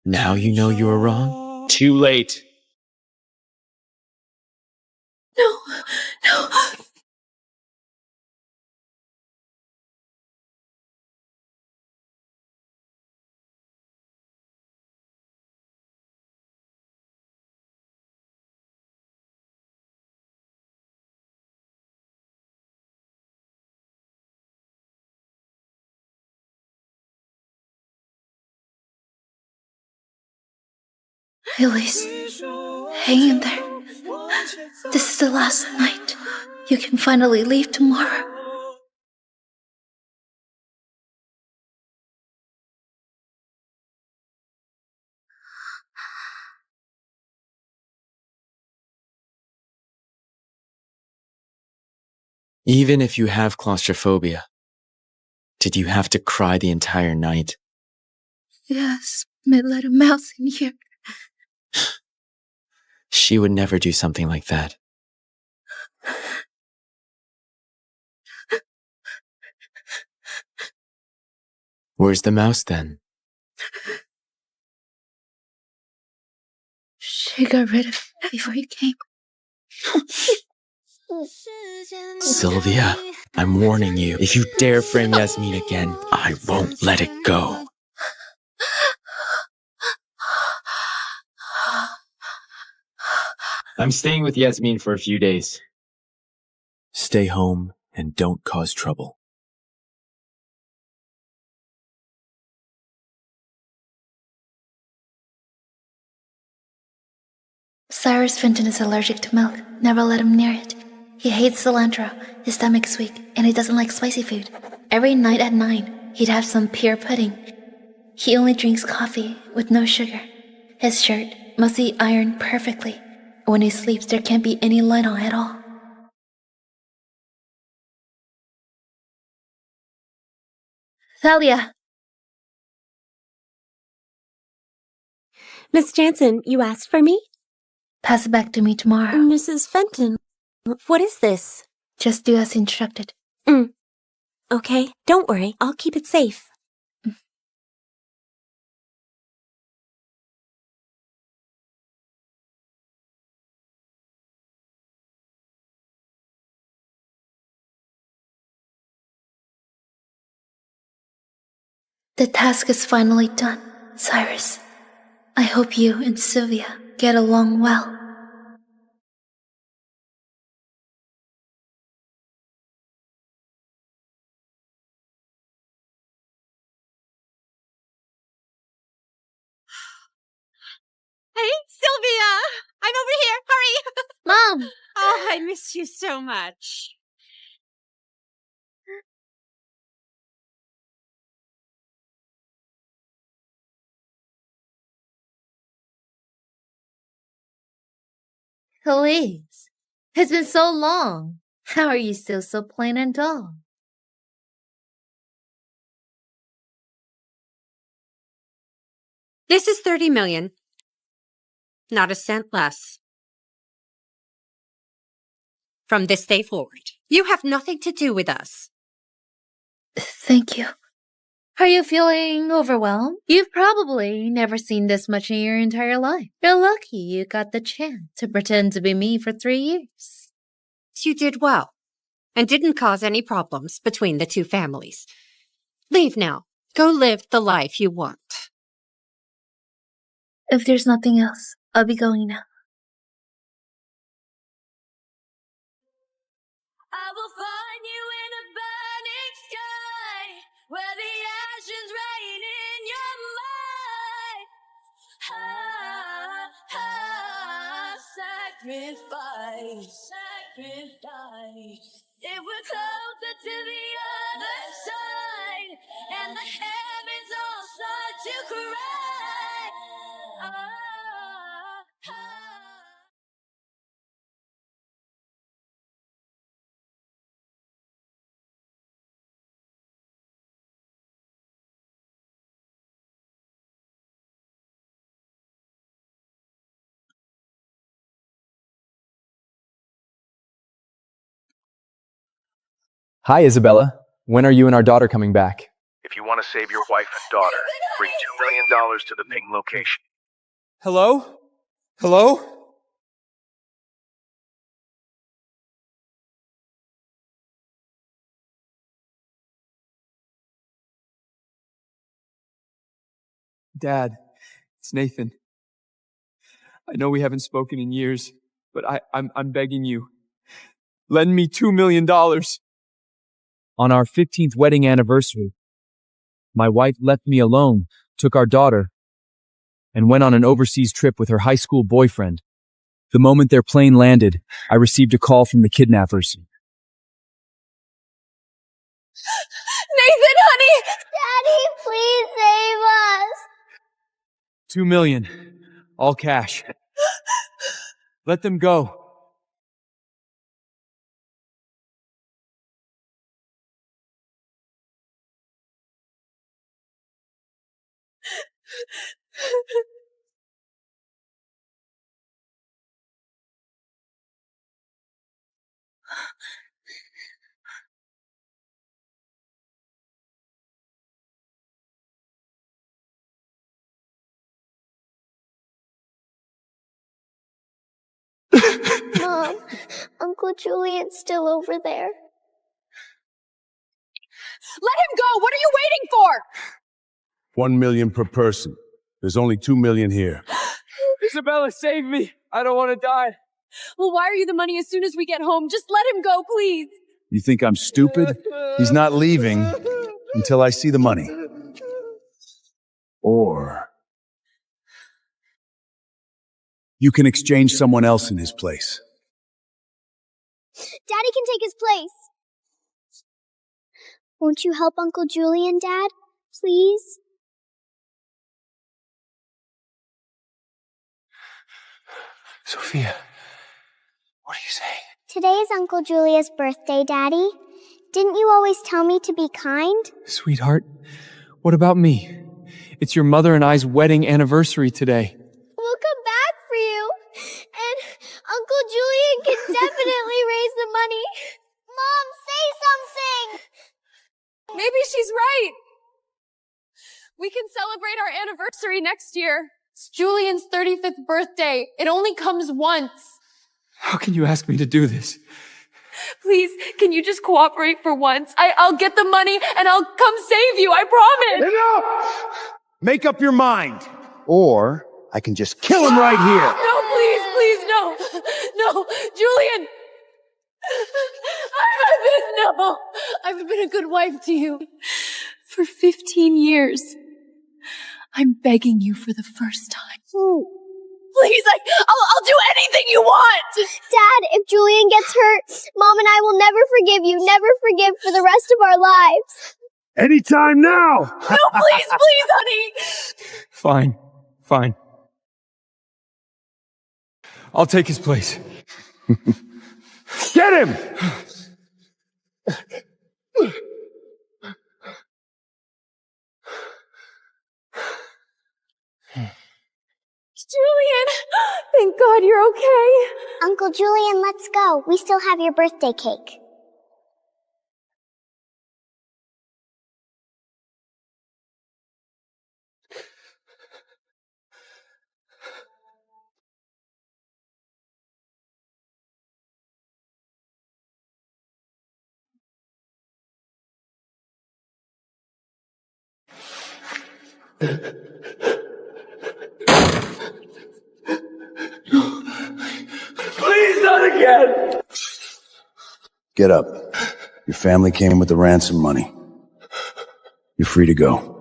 Now you know you were wrong? Too late. No. Elise, hang in there. This is the last night. You can finally leave tomorrow. Even if you have claustrophobia, did you have to cry the entire night? Yes, may let a mouse in here. She would never do something like that. Where's the mouse then? She got rid of it before you came. Sylvia, I'm warning you. If you dare frame Yasmin again, I won't let it go. I'm staying with Yasmin for a few days. Stay home and don't cause trouble. Cyrus Fenton is allergic to milk. Never let him near it. He hates cilantro, his stomach is weak, and he doesn't like spicy food. Every night at 9, he'd have some pear pudding. He only drinks coffee with no sugar. His shirt must be ironed perfectly. When he sleeps, there can't be any light on at all. Thalia! Miss Jansen, you asked for me? Pass it back to me tomorrow. Mrs. Fenton, what is this? Just do as instructed. Okay, don't worry. I'll keep it safe. The task is finally done, Cyrus. I hope you and Sylvia get along well. Hey, Sylvia! I'm over here! Hurry! Mom! Oh, I missed you so much. Elise, it's been so long. How are you still so plain and dull? This is $30 million. Not a cent less. From this day forward, you have nothing to do with us. Thank you. Are you feeling overwhelmed? You've probably never seen this much in your entire life. You're lucky you got the chance to pretend to be me for 3 years. You did well, and didn't cause any problems between the two families. Leave now. Go live the life you want. If there's nothing else, I'll be going now. I will find you in a burning sky, where the ashes rain in your mind. Sacrifice, sacrifice. If we're closer to the other side, and the heavens all start to cry. Hi, Isabella. When are you and our daughter coming back? If you want to save your wife and daughter, bring $2 million to the ping location. Hello? Hello? Dad, it's Nathan. I know we haven't spoken in years, but I'm begging you. Lend me $2 million. On our 15th wedding anniversary, my wife left me alone, took our daughter, and went on an overseas trip with her high school boyfriend. The moment their plane landed, I received a call from the kidnappers. Nathan, honey! Daddy, please save us! $2 million, all cash. Let them go. Mom, Uncle Julian's still over there. Let him go! What are you waiting for? 1 million per person. There's only 2 million here. Isabella, save me! I don't want to die. We'll wire you the money as soon as we get home. Just let him go, please. You think I'm stupid? He's not leaving until I see the money. Or you can exchange someone else in his place. Daddy can take his place. Won't you help Uncle Julian, Dad? Please? Sophia, what are you saying? Today is Uncle Julia's birthday, Daddy. Didn't you always tell me to be kind? Sweetheart, what about me? It's your mother and I's wedding anniversary today. We'll come back for you. And Uncle Julian can definitely raise the money. Mom, say something! Maybe she's right. We can celebrate our anniversary next year. It's Julian's 35th birthday. It only comes once. How can you ask me to do this? Please, can you just cooperate for once? I'll get the money and I'll come save you, I promise. Enough! Make up your mind. Or I can just kill him right here. No, please, no. No, Julian. I've been a good wife to you for 15 years. I'm begging you for the first time. Please, I'll do anything you want! Dad, if Julian gets hurt, Mom and I will never forgive you, never forgive for the rest of our lives. Anytime now! No, please, honey! Fine. I'll take his place. Get him! Julian! Thank God you're okay. Uncle Julian, let's go. We still have your birthday cake. Please, not again! Get up. Your family came in with the ransom money. You're free to go.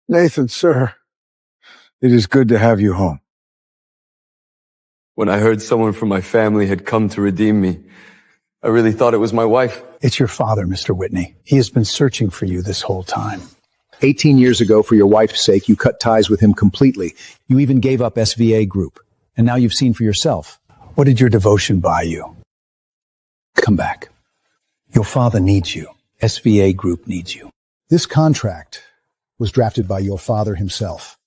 Nathan, sir, it is good to have you home. When I heard someone from my family had come to redeem me, I really thought it was my wife. It's your father, Mr. Whitney. He has been searching for you this whole time. 18 years ago, for your wife's sake, you cut ties with him completely. You even gave up SVA Group. And now you've seen for yourself. What did your devotion buy you? Come back. Your father needs you. SVA Group needs you. This contract was drafted by your father himself.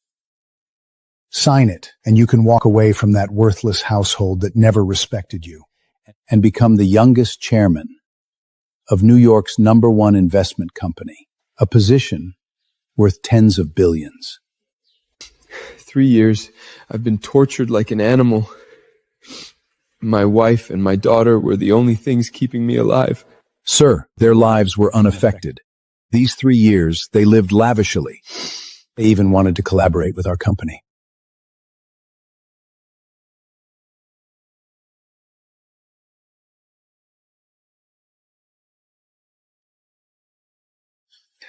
Sign it, and you can walk away from that worthless household that never respected you and become the youngest chairman of New York's #1 investment company, a position worth tens of billions. 3 years, I've been tortured like an animal. My wife and my daughter were the only things keeping me alive. Sir, their lives were unaffected. These 3 years, they lived lavishly. They even wanted to collaborate with our company.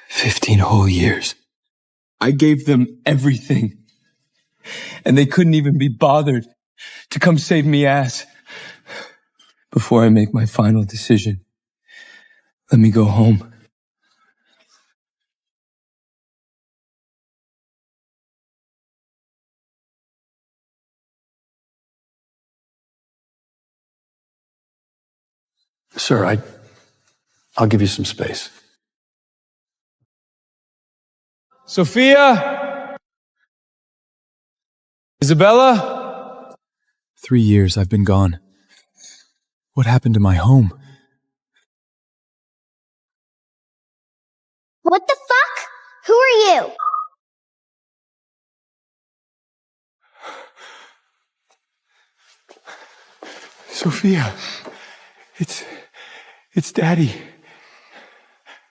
"15 whole years. I gave them everything. And they couldn't even be bothered to come save me ass. Before I make my final decision, let me go home." Sir, I'll give you some space. Sophia? Isabella? 3 years I've been gone. What happened to my home? What the fuck? Who are you? Sophia, it's Daddy.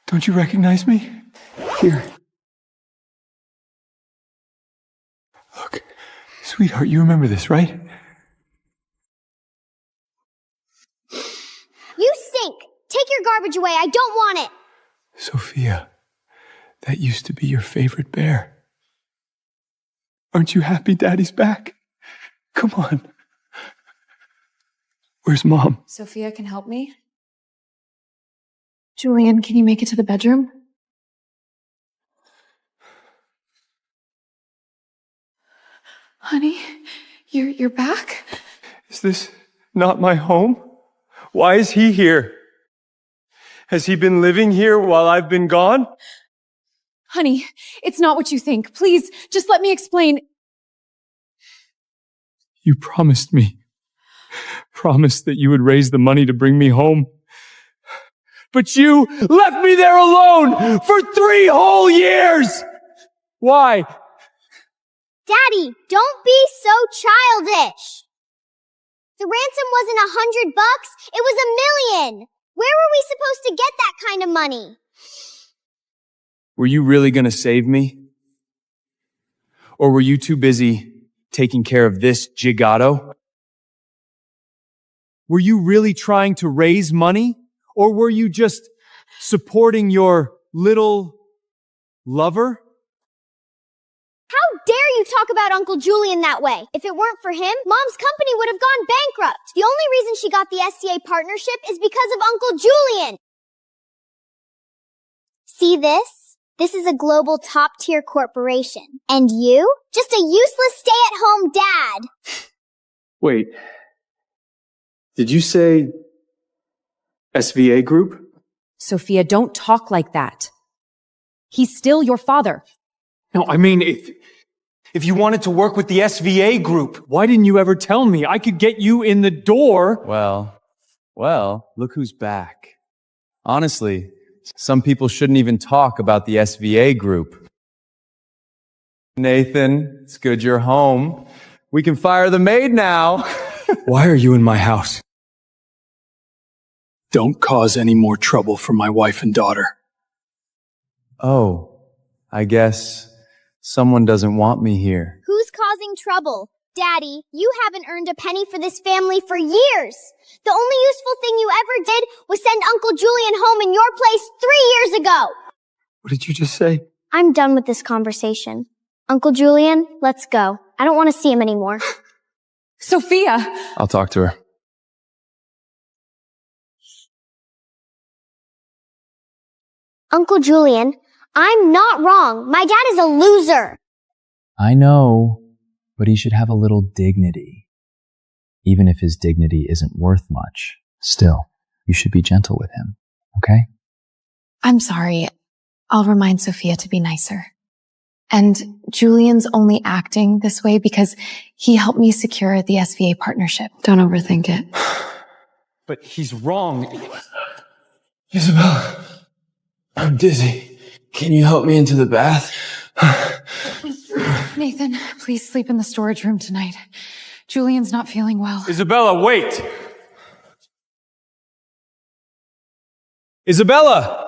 Don't you recognize me? Here. Look, sweetheart, you remember this, right? You stink! Take your garbage away, I don't want it! Sophia, that used to be your favorite bear. Aren't you happy Daddy's back? Come on. Where's Mom? Sophia can help me. Julian, can you make it to the bedroom? Honey, you're back? Is this not my home? Why is he here? Has he been living here while I've been gone? Honey, it's not what you think. Please, just let me explain. You promised me. Promised that you would raise the money to bring me home. But you left me there alone for 3 whole years! Why? Daddy, don't be so childish! The ransom wasn't $100, it was $1 million! Where were we supposed to get that kind of money? Were you really gonna save me? Or were you too busy taking care of this gigotto? Were you really trying to raise money? Or were you just supporting your little lover? How dare you talk about Uncle Julian that way? If it weren't for him, Mom's company would have gone bankrupt. The only reason she got the SCA partnership is because of Uncle Julian. See this? This is a global top-tier corporation. And you? Just a useless stay-at-home dad. Wait. Did you say SVA Group? Sophia, don't talk like that. He's still your father. No, I mean, if you wanted to work with the SVA Group, why didn't you ever tell me? I could get you in the door. Well, look who's back. Honestly, some people shouldn't even talk about the SVA Group. Nathan, it's good you're home. We can fire the maid now. Why are you in my house? Don't cause any more trouble for my wife and daughter. Oh, I guess someone doesn't want me here. Who's causing trouble? Daddy, you haven't earned a penny for this family for years. The only useful thing you ever did was send Uncle Julian home in your place 3 years ago. What did you just say? I'm done with this conversation. Uncle Julian, let's go. I don't want to see him anymore. Sophia! I'll talk to her. Uncle Julian, I'm not wrong. My dad is a loser. I know, but he should have a little dignity. Even if his dignity isn't worth much, still, you should be gentle with him, okay? I'm sorry. I'll remind Sophia to be nicer. And Julian's only acting this way because he helped me secure the SVA partnership. Don't overthink it. But he's wrong. Isabella, I'm dizzy. Can you help me into the bath? Nathan, please sleep in the storage room tonight. Julian's not feeling well. Isabella, wait! Isabella!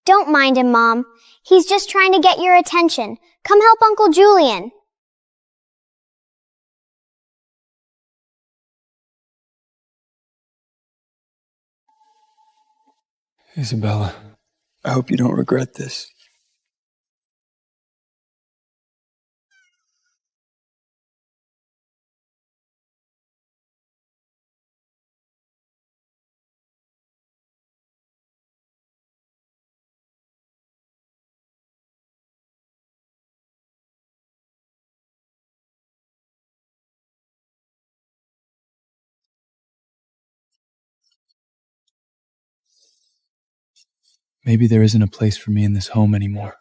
Don't mind him, Mom. He's just trying to get your attention. Come help Uncle Julian. Isabella, I hope you don't regret this. Maybe there isn't a place for me in this home anymore.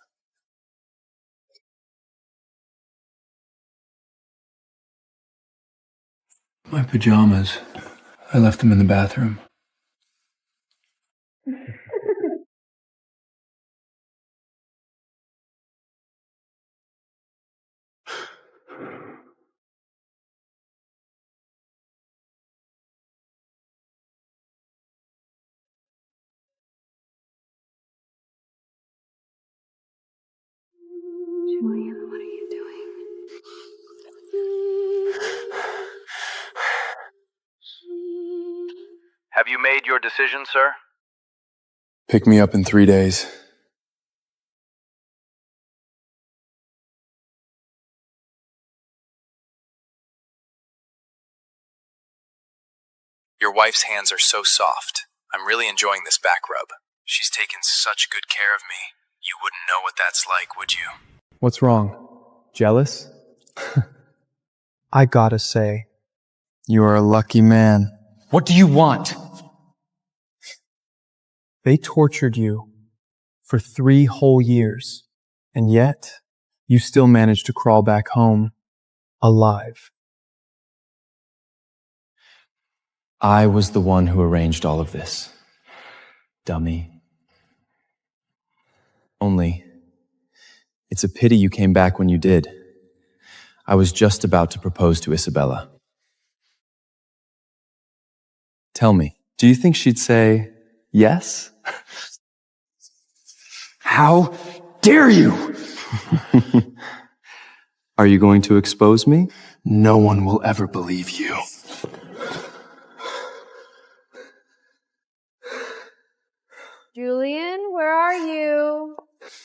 My pajamas. I left them in the bathroom. Julian, what are you doing? Have you made your decision, sir? Pick me up in 3 days. Your wife's hands are so soft. I'm really enjoying this back rub. She's taken such good care of me. You wouldn't know what that's like, would you? What's wrong? Jealous? I gotta say, You are a lucky man. What do you want? they tortured you for 3 whole years, and yet you still managed to crawl back home alive. I was the one who arranged all of this. Dummy. Only, it's a pity you came back when you did. I was just about to propose to Isabella. Tell me, do you think she'd say yes? How dare you? Are you going to expose me? No one will ever believe you. Julian, where are you?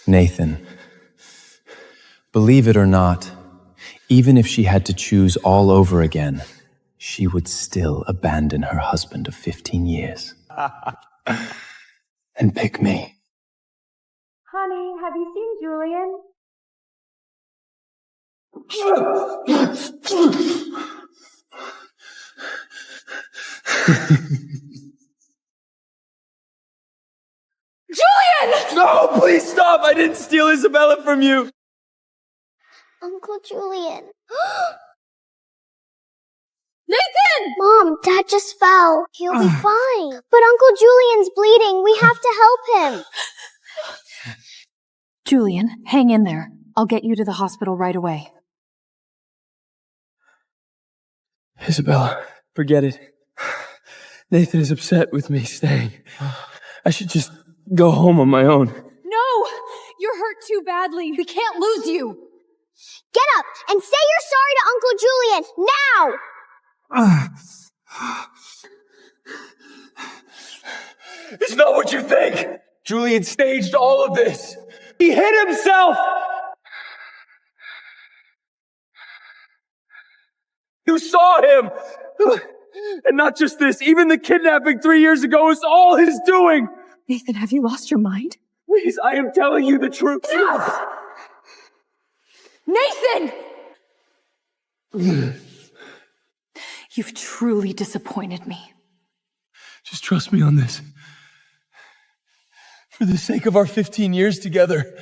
Nathan, believe it or not, even if she had to choose all over again, she would still abandon her husband of 15 years. and pick me. Honey, have you seen Julian? Julian! No, please stop! I didn't steal Isabella from you! Uncle Julian. Nathan! Mom, Dad just fell. He'll be fine. But Uncle Julian's bleeding. We have to help him. Julian, hang in there. I'll get you to the hospital right away. Isabella, forget it. Nathan is upset with me staying. I should just go home on my own. No! You're hurt too badly. We can't lose you. Get up and say you're sorry to Uncle Julian, now! It's not what you think! Julian staged all of this! He hit himself! You saw him! And not just this, even the kidnapping 3 years ago was all his doing! Nathan, have you lost your mind? Please, I am telling you the truth. Nathan! You've truly disappointed me. Just trust me on this. For the sake of our 15 years together.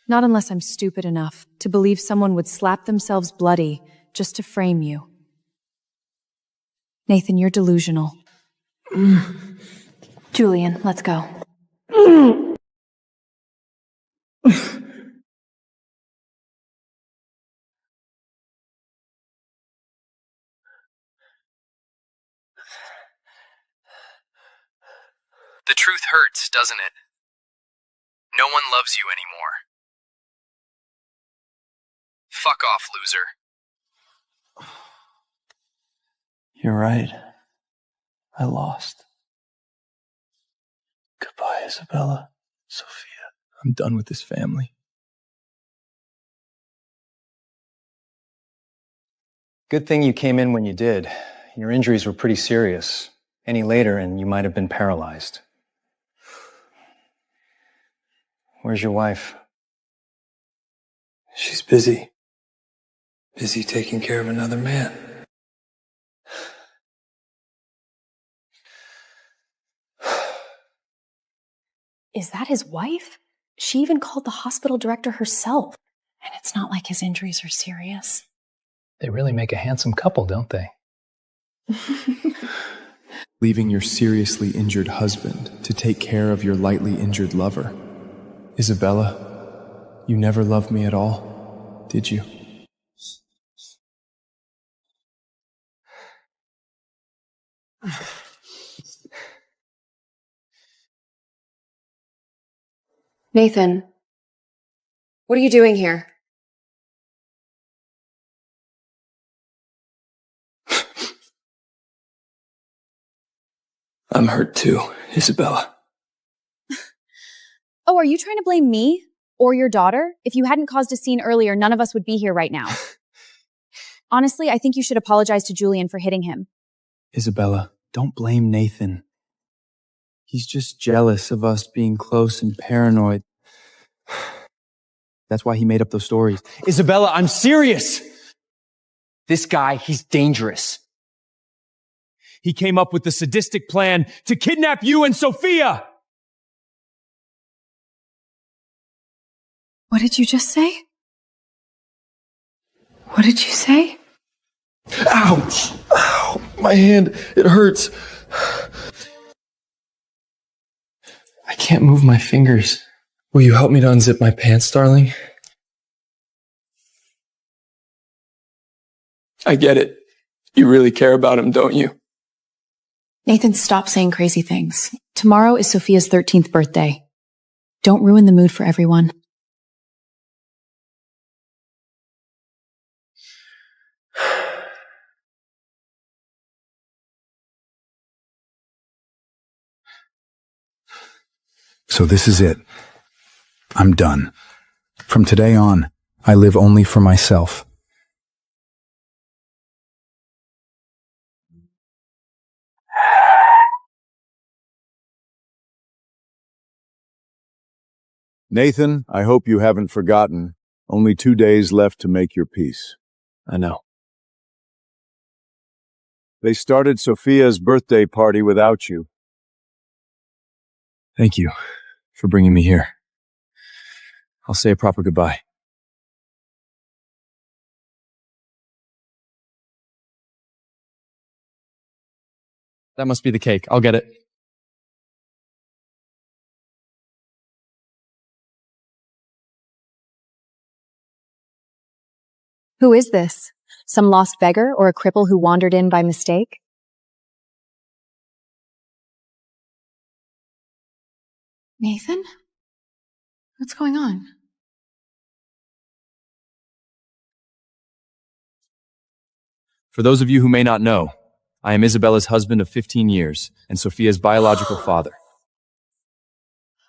Not unless I'm stupid enough to believe someone would slap themselves bloody just to frame you. Nathan, you're delusional. Julian, let's go. The truth hurts, doesn't it? No one loves you anymore. Fuck off, loser. You're right. I lost. Goodbye, Isabella. Sophia. I'm done with this family. Good thing you came in when you did. Your injuries were pretty serious. Any later and you might have been paralyzed. Where's your wife? She's busy. Busy taking care of another man. Is that his wife? She even called the hospital director herself. And it's not like his injuries are serious. They really make a handsome couple, don't they? Leaving your seriously injured husband to take care of your lightly injured lover. Isabella, you never loved me at all, did you? Nathan, what are you doing here? I'm hurt too, Isabella. Oh, are you trying to blame me? Or your daughter? If you hadn't caused a scene earlier, none of us would be here right now. Honestly, I think you should apologize to Julian for hitting him. Isabella, don't blame Nathan. He's just jealous of us being close and paranoid. That's why he made up those stories. Isabella, I'm serious! This guy, he's dangerous. He came up with the sadistic plan to kidnap you and Sophia! What did you just say? What did you say? Ouch! Ow! My hand, it hurts. I can't move my fingers. Will you help me to unzip my pants, darling? I get it. You really care about him, don't you? Nathan, stop saying crazy things. Tomorrow is Sophia's 13th birthday. Don't ruin the mood for everyone. So this is it. I'm done. From today on, I live only for myself. Nathan, I hope you haven't forgotten. Only 2 days left to make your peace. I know. They started Sophia's birthday party without you. Thank you for bringing me here. I'll say a proper goodbye. That must be the cake. I'll get it. Who is this? Some lost beggar or a cripple who wandered in by mistake? Nathan? What's going on? For those of you who may not know, I am Isabella's husband of 15 years and Sophia's biological father.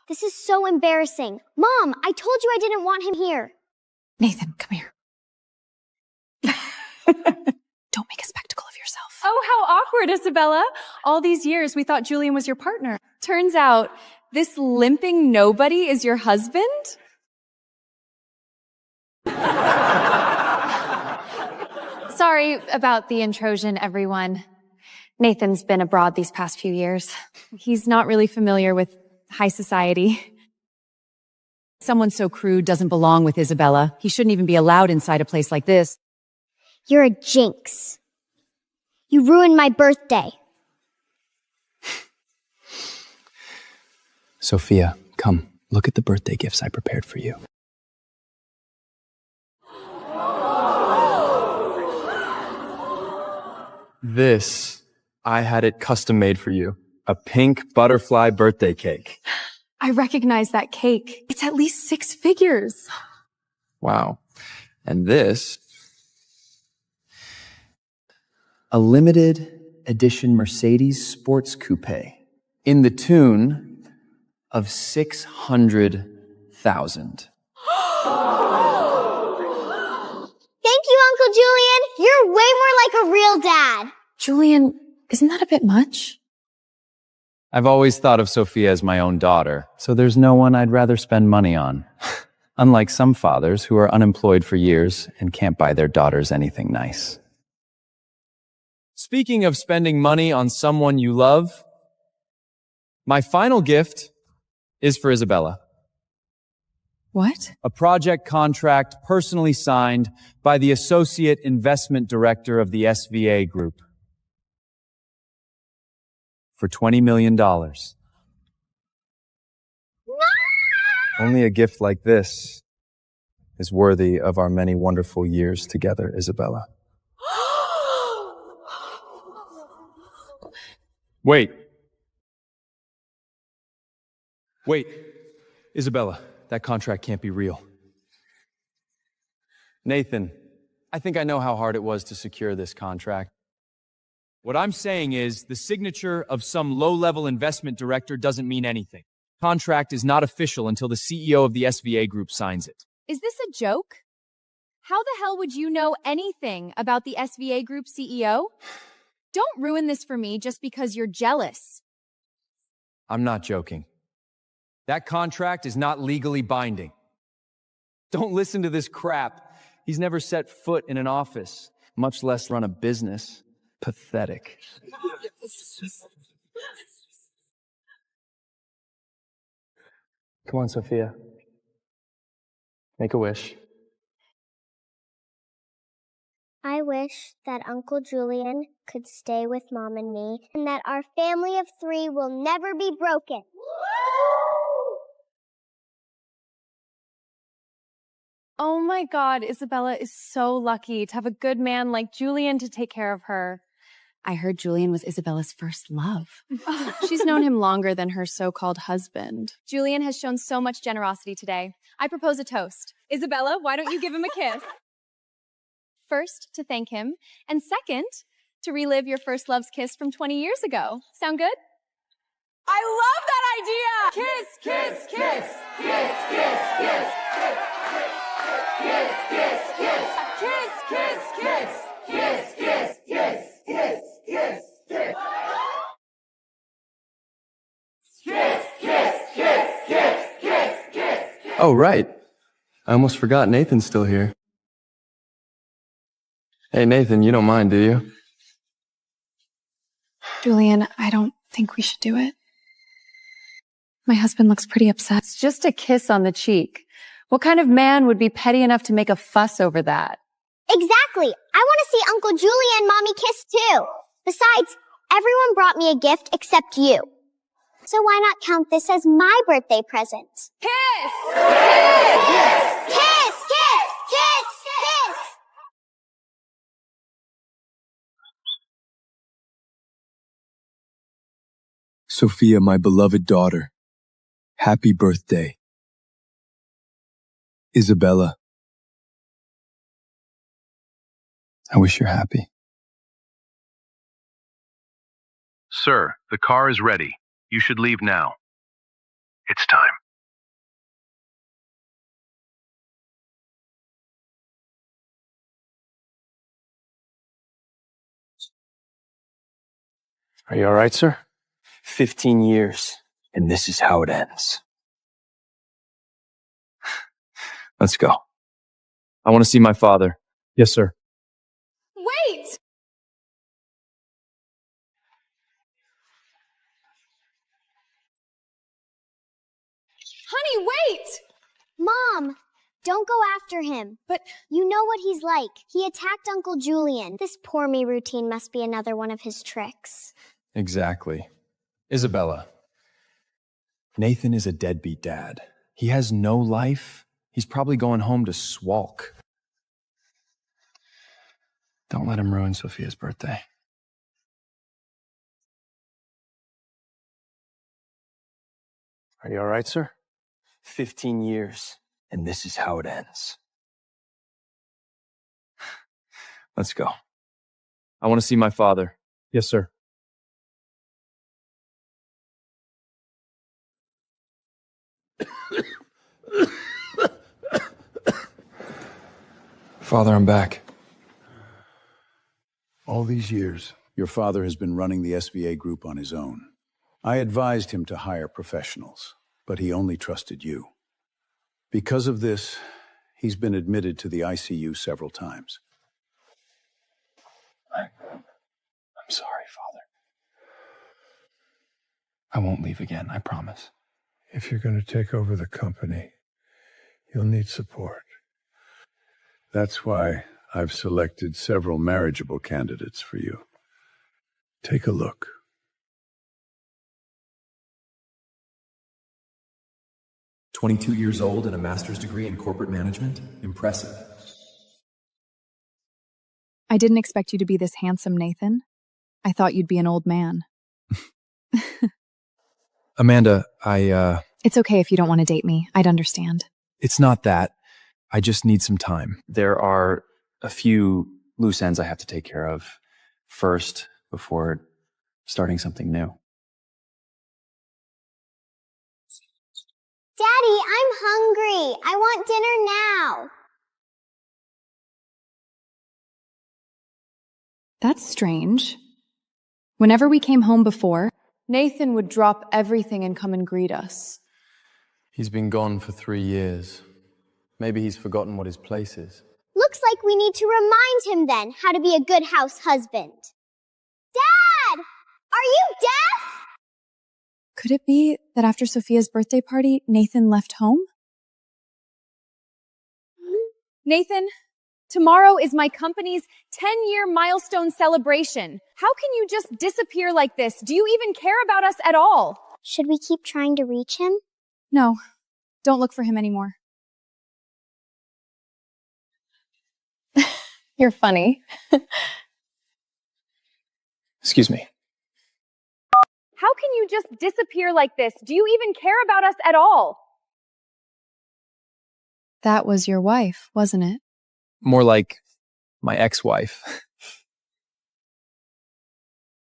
This is so embarrassing. Mom, I told you I didn't want him here. Nathan, come here. Don't make a spectacle of yourself. Oh, how awkward, Isabella. All these years we thought Julian was your partner. Turns out this limping nobody is your husband? Sorry about the intrusion, everyone. Nathan's been abroad these past few years. He's not really familiar with high society. Someone so crude doesn't belong with Isabella. He shouldn't even be allowed inside a place like this. You're a jinx. You ruined my birthday. Sophia, come, look at the birthday gifts I prepared for you. This, I had it custom made for you. A pink butterfly birthday cake. I recognize that cake. It's at least 6 figures. Wow. And this, A limited edition Mercedes sports coupe in the tune of 600,000. Thank you, Uncle Julian. You're way more like a real dad. Julian, isn't that a bit much? I've always thought of Sophia as my own daughter, so there's no one I'd rather spend money on. Unlike some fathers who are unemployed for years and can't buy their daughters anything nice. Speaking of spending money on someone you love, my final gift is for Isabella. What? A project contract personally signed by the Associate Investment Director of the SVA Group for $20 million. Only a gift like this is worthy of our many wonderful years together, Isabella. Wait. Isabella, that contract can't be real. Nathan, I think I know how hard it was to secure this contract. What I'm saying is the signature of some low-level investment director doesn't mean anything. Contract is not official until the CEO of the SVA Group signs it. Is this a joke? How the hell would you know anything about the SVA Group CEO? Don't ruin this for me just because you're jealous. I'm not joking. That contract is not legally binding. Don't listen to this crap. He's never set foot in an office, much less run a business. Pathetic. come on, Sophia. Make a wish. I wish that Uncle Julian could stay with Mom and me, and that our family of 3 will never be broken. Oh my God, Isabella is so lucky to have a good man like Julian to take care of her. I heard Julian was Isabella's first love. She's known him longer than her so-called husband. Julian has shown so much generosity today. I propose a toast. Isabella, why don't you give him a kiss? First, to thank him, and second, to relive your first love's kiss from 20 years ago. Sound good? I love that idea! Kiss, kiss, kiss! Kiss, kiss, kiss! Kiss, kiss, kiss! Kiss, kiss, kiss! Kiss, kiss, kiss! Kiss, kiss, kiss! Kiss, kiss, kiss, kiss, kiss, kiss! Oh, right. I almost forgot Nathan's still here. Hey, Nathan, you don't mind, do you? Julian, I don't think we should do it. My husband looks pretty upset. It's just a kiss on the cheek. What kind of man would be petty enough to make a fuss over that? Exactly. I want to see Uncle Julian and Mommy kiss too. Besides, everyone brought me a gift except you. So why not count this as my birthday present? Kiss! Kiss! Kiss! Kiss! Kiss! Kiss! Sophia, my beloved daughter, happy birthday. Isabella, I wish you're happy. Sir, the car is ready. You should leave now. It's time. Are you all right, sir? 15 years, and this is how it ends. Let's go. I want to see my father. Yes, sir. Wait! Honey, wait! Mom, don't go after him. But you know what he's like. He attacked Uncle Julian. This pour me routine must be another one of his tricks. Exactly. Isabella, Nathan is a deadbeat dad. He has no life. He's probably going home to swalk. Don't let him ruin Sophia's birthday. Are you all right, sir? 15 years, and this is how it ends. Let's go. I want to see my father. Yes, sir. Father, I'm back. All these years, your father has been running the SVA group on his own. I advised him to hire professionals, but he only trusted you. Because of this, he's been admitted to the ICU several times. I'm sorry, Father. I won't leave again, I promise. If you're going to take over the company, you'll need support. That's why I've selected several marriageable candidates for you. Take a look. "22 years old and a master's degree in corporate management? Impressive." I didn't expect you to be this handsome, Nathan. I thought you'd be an old man. Amanda, It's okay if you don't want to date me. I'd understand. It's not that. I just need some time. There are a few loose ends I have to take care of first before starting something new. Daddy, I'm hungry. I want dinner now. That's strange. Whenever we came home before, Nathan would drop everything and come and greet us. He's been gone for 3 years. Maybe he's forgotten what his place is. Looks like we need to remind him then how to be a good house husband. Dad! Are you deaf? Could it be that after Sophia's birthday party, Nathan left home? Nathan, tomorrow is my company's 10-year milestone celebration. How can you just disappear like this? Do you even care about us at all? Should we keep trying to reach him? No, don't look for him anymore. You're funny. Excuse me. How can you just disappear like this? Do you even care about us at all? That was your wife, wasn't it? More like my ex-wife.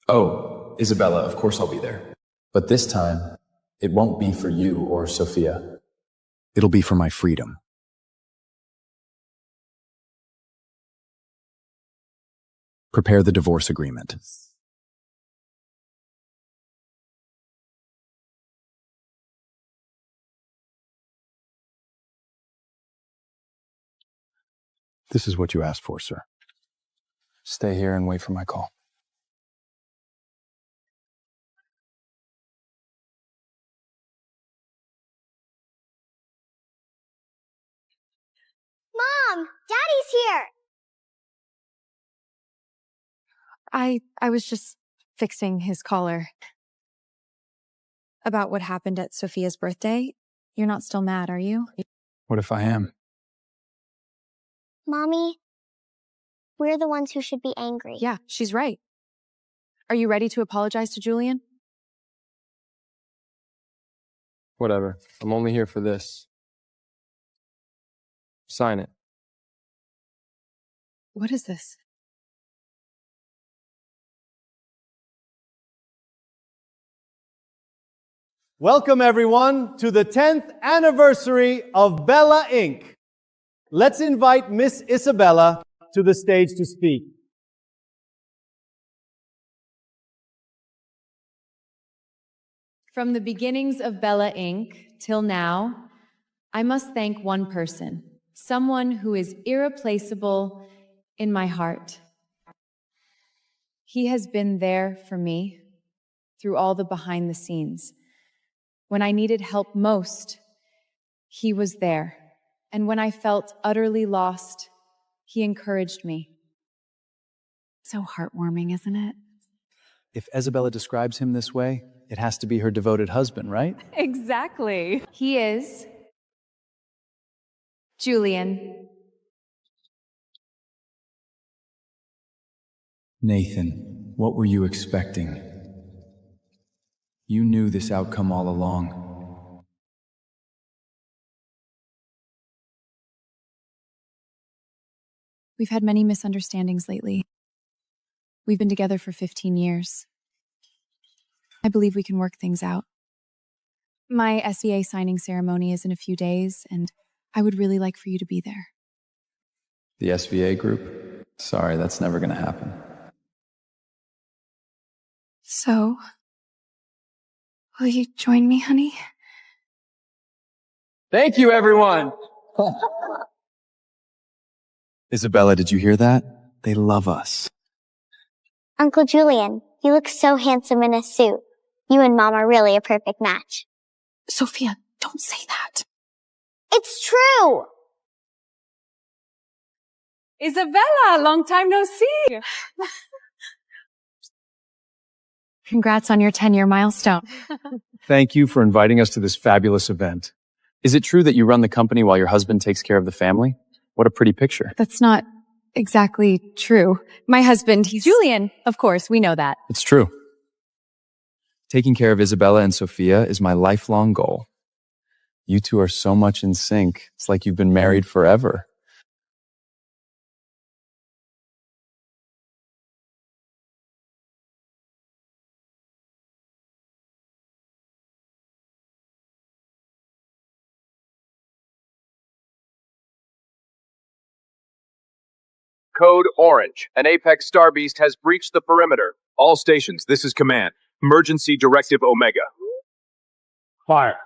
Oh, Isabella, of course I'll be there. But this time, it won't be for you or Sophia. It'll be for my freedom. Prepare the divorce agreement. This is what you asked for, sir. Stay here and wait for my call. Mom, Daddy's here. I was just fixing his collar. About what happened at Sophia's birthday. You're not still mad, are you? What if I am? Mommy, we're the ones who should be angry. Yeah, she's right. Are you ready to apologize to Julian? Whatever. I'm only here for this. Sign it. What is this? Welcome, everyone, to the 10th anniversary of Bella Inc. Let's invite Miss Isabella to the stage to speak. From the beginnings of Bella Inc. till now, I must thank one person, someone who is irreplaceable in my heart. He has been there for me through all the behind the scenes. When I needed help most, he was there. And when I felt utterly lost, he encouraged me. So heartwarming, isn't it? If Isabella describes him this way, it has to be her devoted husband, right? Exactly. He is Julian. Nathan, what were you expecting? You knew this outcome all along. We've had many misunderstandings lately. We've been together for 15 years. I believe we can work things out. My SVA signing ceremony is in a few days, and I would really like for you to be there. The SVA group? Sorry, that's never gonna happen. So, will you join me, honey? Thank you, everyone! Isabella, did you hear that? They love us. Uncle Julian, you look so handsome in a suit. You and Mom are really a perfect match. Sophia, don't say that. It's true! Isabella, long time no see. Congrats on your 10-year milestone. Thank you for inviting us to this fabulous event. Is it true that you run the company while your husband takes care of the family? What a pretty picture. That's not exactly true. My husband, he's Julian. Of course, we know that. It's true. Taking care of Isabella and Sophia is my lifelong goal. You two are so much in sync. It's like you've been married forever. Code Orange. An Apex Star Beast has breached the perimeter. All stations, this is Command. Emergency Directive Omega. Fire.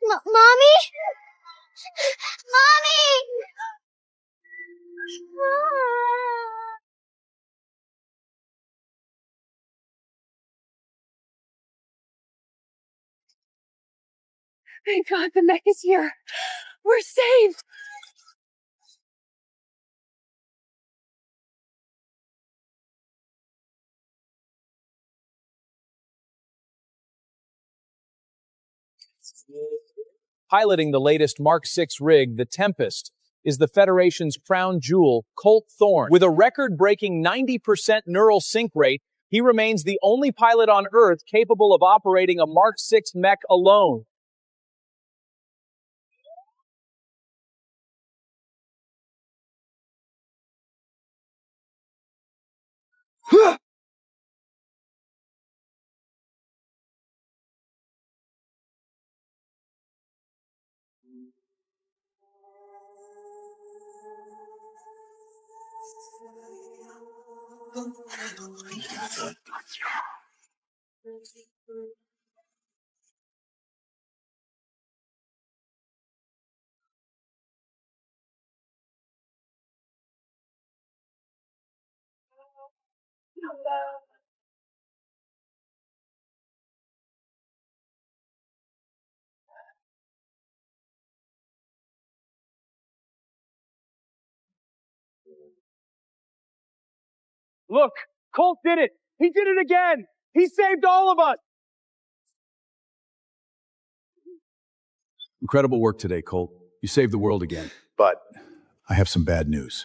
Mommy? Mommy! Thank God the mech is here. We're saved. Piloting the latest Mark 6 rig, the Tempest, is the Federation's crown jewel, Colt Thorne. With a record-breaking 90% neural sync rate, he remains the only pilot on Earth capable of operating a Mark 6 mech alone. Look, Colt did it. He did it again. He saved all of us. Incredible work today, Colt. You saved the world again. But I have some bad news.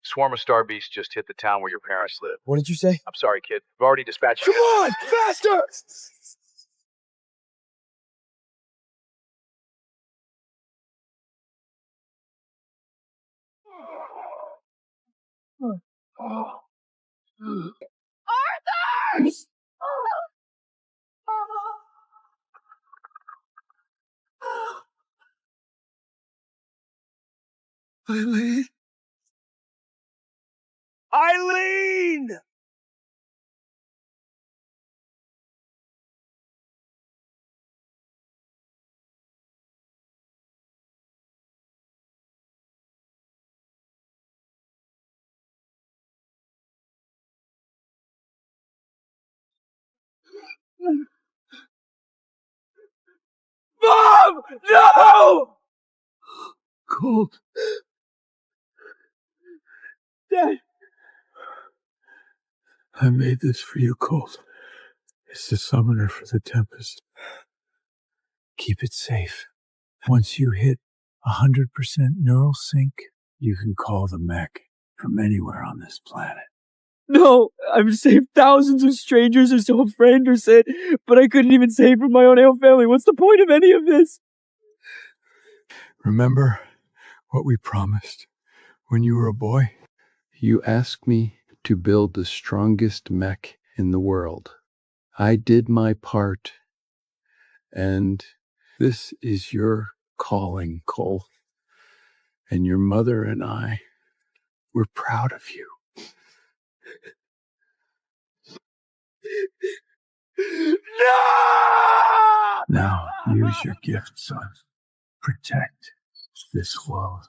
Swarm of Star Beasts just hit the town where your parents live. What did you say? I'm sorry, kid. We've already dispatched. Come on, faster! Arthur! Eileen! Eileen! Mom! No! Colt. Dad! I made this for you, Colt. It's the summoner for the Tempest. Keep it safe. Once you hit 100% neural sync, you can call the mech from anywhere on this planet. No, I've saved thousands of strangers or so a friend or said, but I couldn't even save from my own family. What's the point of any of this? Remember what we promised when you were a boy? You asked me to build the strongest mech in the world. I did my part. And this is your calling, Cole. And your mother and I, we're proud of you. No! Now, use your gift, son. Protect this world.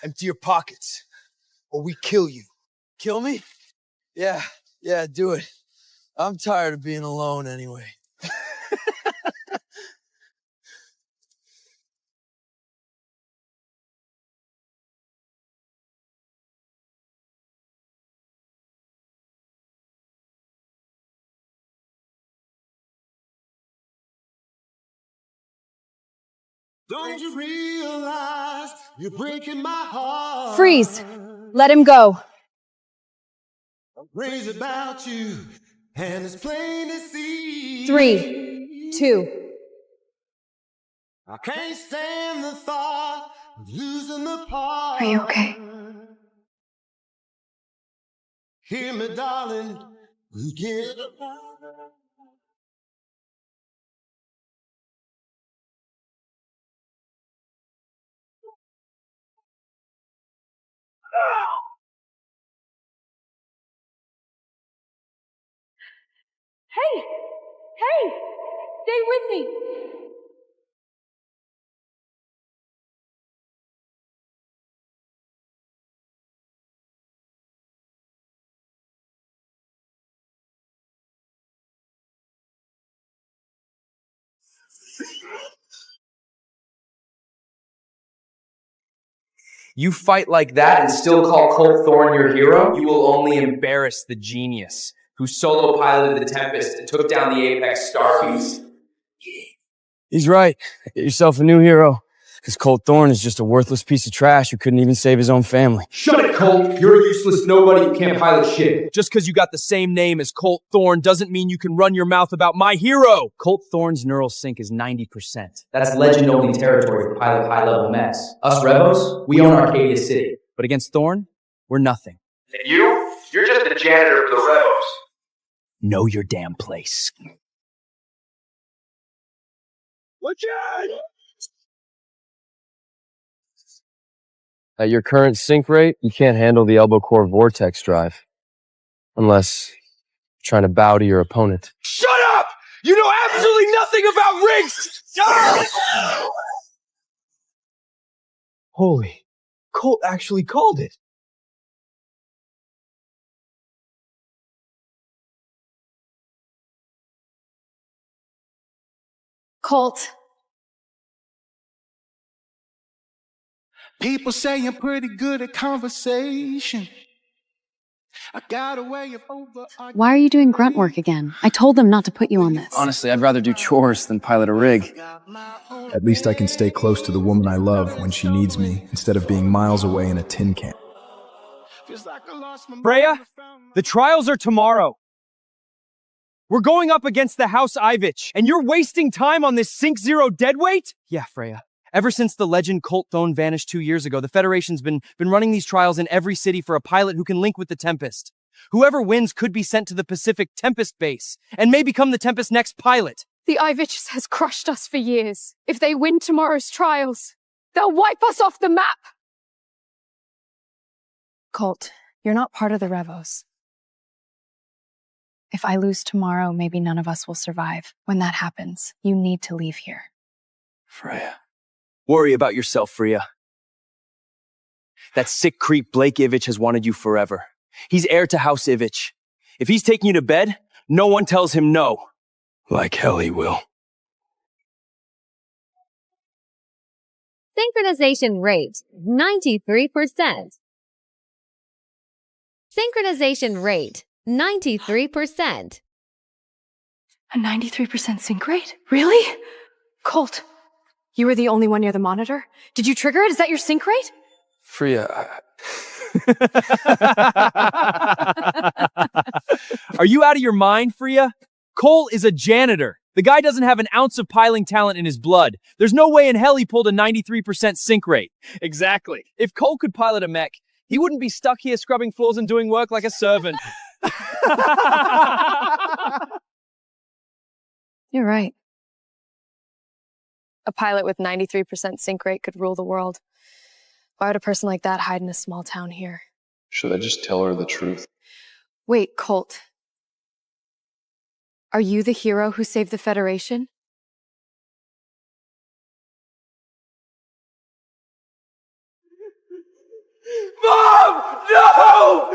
Empty your pockets, or we kill you. Kill me? Yeah, do it. I'm tired of being alone anyway. Don't you realize you're breaking my heart? Freeze! Let him go. I'm crazy about you, and it's plain to see. 3, 2. I can't stand the thought of losing the part. Are you okay? Hear me, darling. We get Hey! Hey! Stay with me! You fight like that and still call Colt Thorne your hero? You will only embarrass the genius who solo piloted the Tempest and took down the Apex Star Beast. He's right. Get yourself a new hero. Because Colt Thorne is just a worthless piece of trash who couldn't even save his own family. Shut it, Colt! You're a useless nobody who can't pilot shit. Just because you got the same name as Colt Thorne doesn't mean you can run your mouth about my hero! Colt Thorne's neural sync is 90%. That's legend-only territory for pilot high-level mechs. Us Revos, we own Arcadia City. But against Thorne, we're nothing. And you? You're just the janitor of the Revos. Know your damn place. Watch out! At your current sync rate, you can't handle the elbow core vortex drive. Unless you're trying to bow to your opponent. Shut up! You know absolutely nothing about rigs! Holy, Colt actually called it. Colt. People say I'm pretty good at conversation. I got a way of over. Why are you doing grunt work again? I told them not to put you on this. Honestly, I'd rather do chores than pilot a rig. At least I can stay close to the woman I love when she needs me, instead of being miles away in a tin can. Freya, the trials are tomorrow. We're going up against the House Ivich, and you're wasting time on this Sync Zero deadweight? Yeah, Freya. Ever since the legend Colt Thorne vanished 2 years ago, the Federation's been running these trials in every city for a pilot who can link with the Tempest. Whoever wins could be sent to the Pacific Tempest base, and may become the Tempest's next pilot. The Ivich has crushed us for years. If they win tomorrow's trials, they'll wipe us off the map! Colt, you're not part of the Revos. If I lose tomorrow, maybe none of us will survive. When that happens, you need to leave here. Freya. Worry about yourself, Freya. That sick creep Blake Ivich has wanted you forever. He's heir to House Ivich. If he's taking you to bed, no one tells him no. Like hell he will. Synchronization rate, 93%. Synchronization rate, 93%. A 93% sync rate? Really? Colt, you were the only one near the monitor? Did you trigger it? Is that your sync rate? Freya, Are you out of your mind, Freya? Cole is a janitor. The guy doesn't have an ounce of piling talent in his blood. There's no way in hell he pulled a 93% sync rate. Exactly. If Cole could pilot a mech, he wouldn't be stuck here scrubbing floors and doing work like a servant. You're right. A pilot with 93% sync rate could rule the world. Why would a person like that hide in a small town here? Should I just tell her the truth? Wait, Colt. Are you the hero who saved the Federation? Mom! No!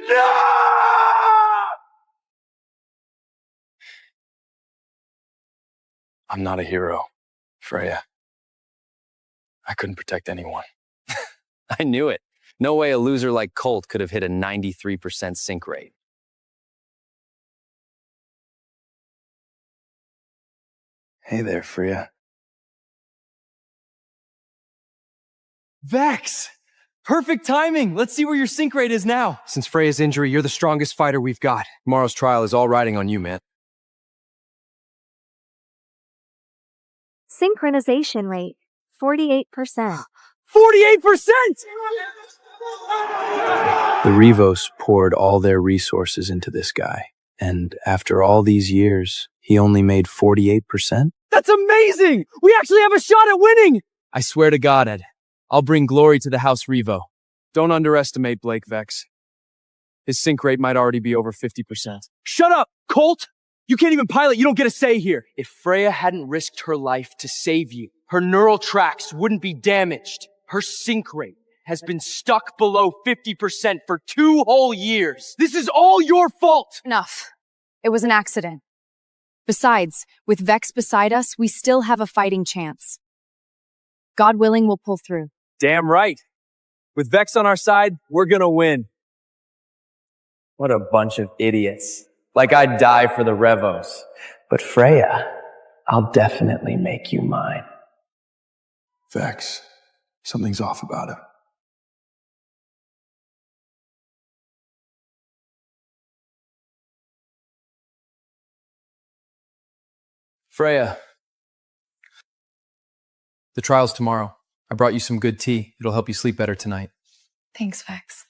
No! I'm not a hero, Freya. I couldn't protect anyone. I knew it. No way a loser like Colt could have hit a 93% sync rate. Hey there, Freya. Vex! Perfect timing! Let's see where your sync rate is now. Since Freya's injury, you're the strongest fighter we've got. Tomorrow's trial is all riding on you, man. Synchronization rate, 48%. 48%! The Revos poured all their resources into this guy, and after all these years, he only made 48%? That's amazing! We actually have a shot at winning! I swear to God, Ed, I'll bring glory to the House Revo. Don't underestimate Blake Vex. His sync rate might already be over 50%. Shut up, Colt! You can't even pilot, you don't get a say here. If Freya hadn't risked her life to save you, her neural tracks wouldn't be damaged. Her sync rate has been stuck below 50% for 2 whole years. This is all your fault! Enough. It was an accident. Besides, with Vex beside us, we still have a fighting chance. God willing, we'll pull through. Damn right. With Vex on our side, we're gonna win. What a bunch of idiots. Like I'd die for the Revos. But Freya, I'll definitely make you mine. Vex, something's off about him. Freya. The trial's tomorrow. I brought you some good tea. It'll help you sleep better tonight. Thanks, Vex.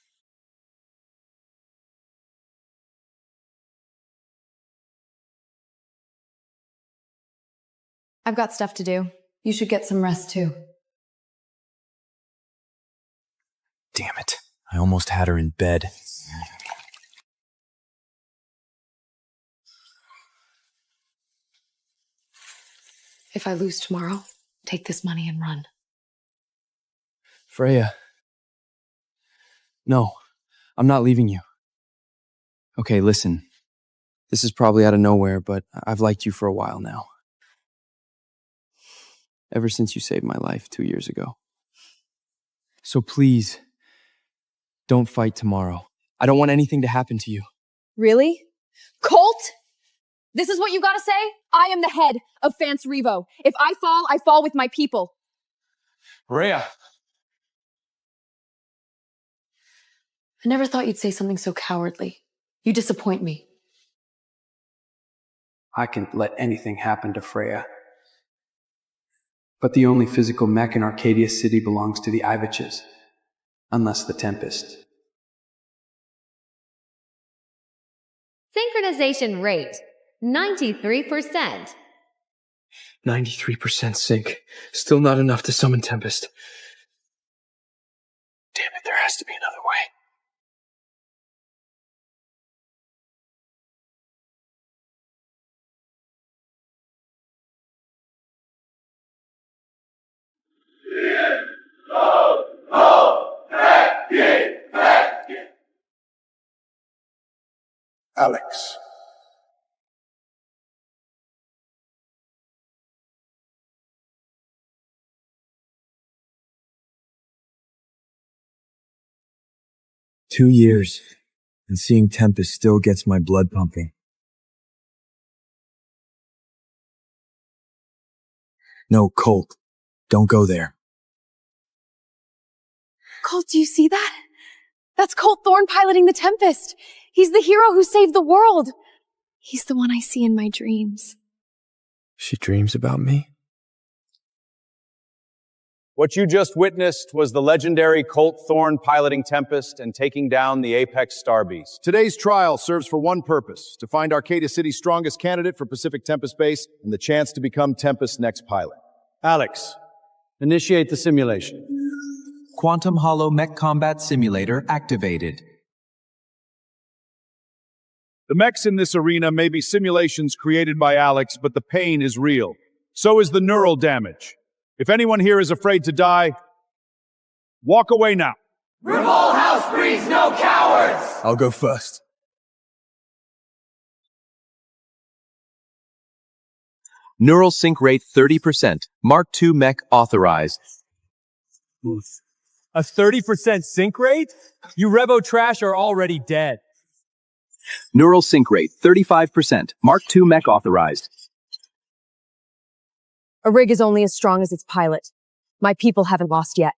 I've got stuff to do. You should get some rest too. Damn it. I almost had her in bed. If I lose tomorrow, take this money and run. Freya. No, I'm not leaving you. Okay, listen. This is probably out of nowhere, but I've liked you for a while now. Ever since you saved my life 2 years ago. So please, don't fight tomorrow. I don't want anything to happen to you. Really? Colt? This is what you gotta say? I am the head of Fance Revo. If I fall with my people. Freya. I never thought you'd say something so cowardly. You disappoint me. I can let anything happen to Freya. But the only physical mech in Arcadia City belongs to the Iviches. Unless the Tempest. Synchronization rate, 93%. 93% sync. Still not enough to summon Tempest. Damn it, there has to be another way. Alex. Two years, and seeing Tempest still gets my blood pumping. No, Colt. Don't go there. Colt, do you see that? That's Colt Thorne piloting the Tempest. He's the hero who saved the world. He's the one I see in my dreams. She dreams about me? What you just witnessed was the legendary Colt Thorne piloting Tempest and taking down the Apex Star Beast. Today's trial serves for one purpose, to find Arcadia City's strongest candidate for Pacific Tempest Base and the chance to become Tempest's next pilot. Alex, initiate the simulation. Quantum Hollow Mech Combat Simulator activated. The mechs in this arena may be simulations created by Alex, but the pain is real. So is the neural damage. If anyone here is afraid to die, walk away now. Revolt House breeds no cowards! I'll go first. Neural sync rate 30%. Mark II mech authorized. A 30% sync rate? You Revo trash are already dead. Neural sync rate 35%. Mark II mech authorized. A rig is only as strong as its pilot. My people haven't lost yet.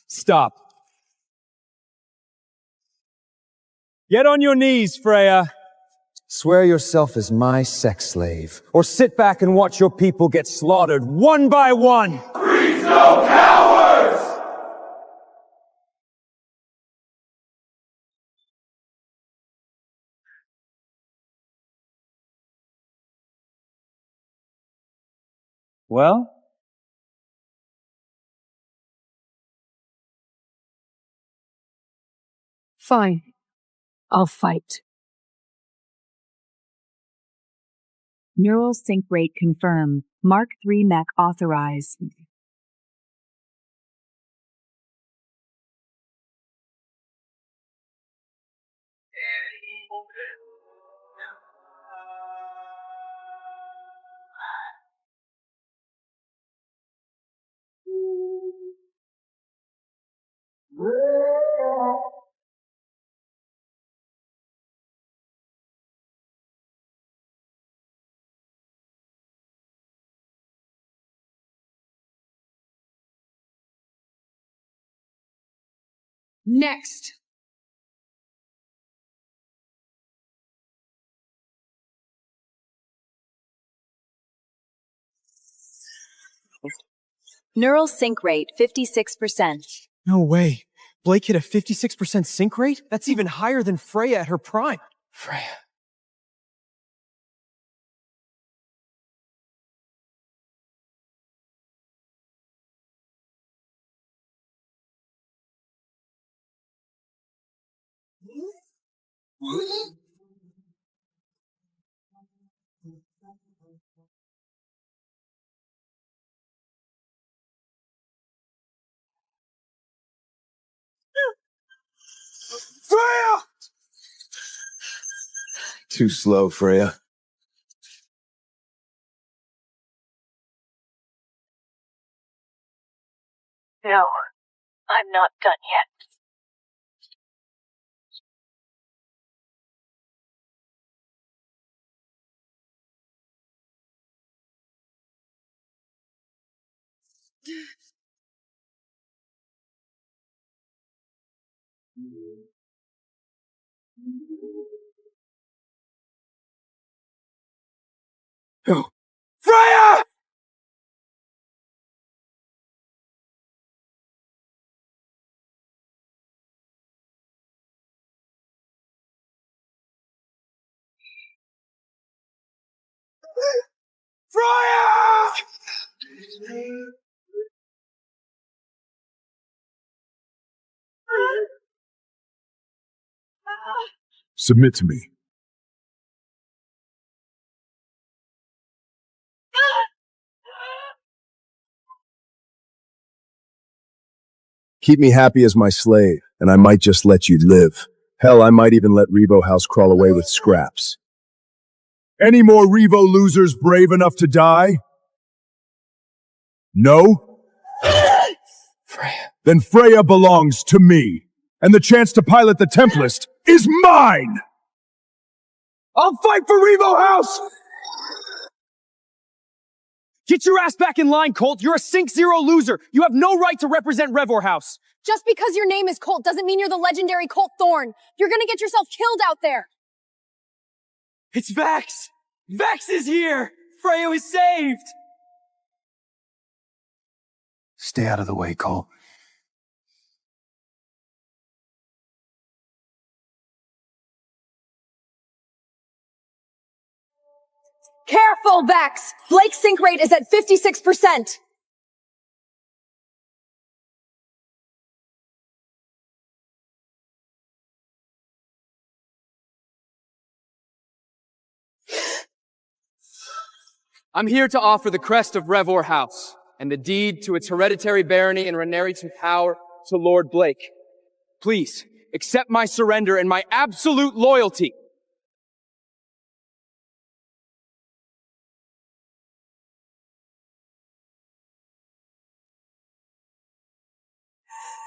Stop. Get on your knees, Freya. Swear yourself as my sex slave, or sit back and watch your people get slaughtered one by one. Breeds no cowards! Well? Fine. I'll fight. Neural sync rate confirmed, Mark III mech authorized. Next! Neural sync rate 56%. No way. Blake hit a 56% sync rate? That's even higher than Freya at her prime. Freya. Freya! Too slow, Freya. No, I'm not done yet. No. Freya! Freya! Submit to me. Keep me happy as my slave, and I might just let you live. Hell, I might even let Revo House crawl away with scraps. Any more Revo losers brave enough to die? No? Freya. Then Freya belongs to me, and the chance to pilot the Tempest is mine! I'll fight for Revo House! Get your ass back in line, Colt. You're a Sync Zero loser. You have no right to represent Revor House. Just because your name is Colt doesn't mean you're the legendary Colt Thorn. You're gonna get yourself killed out there. It's Vex! Vex is here! Freya is saved! Stay out of the way, Cole. Careful, Vex! Blake's sync rate is at 56%. I'm here to offer the crest of Revor House and the deed to its hereditary barony and Reneriton power to Lord Blake. Please, accept my surrender and my absolute loyalty.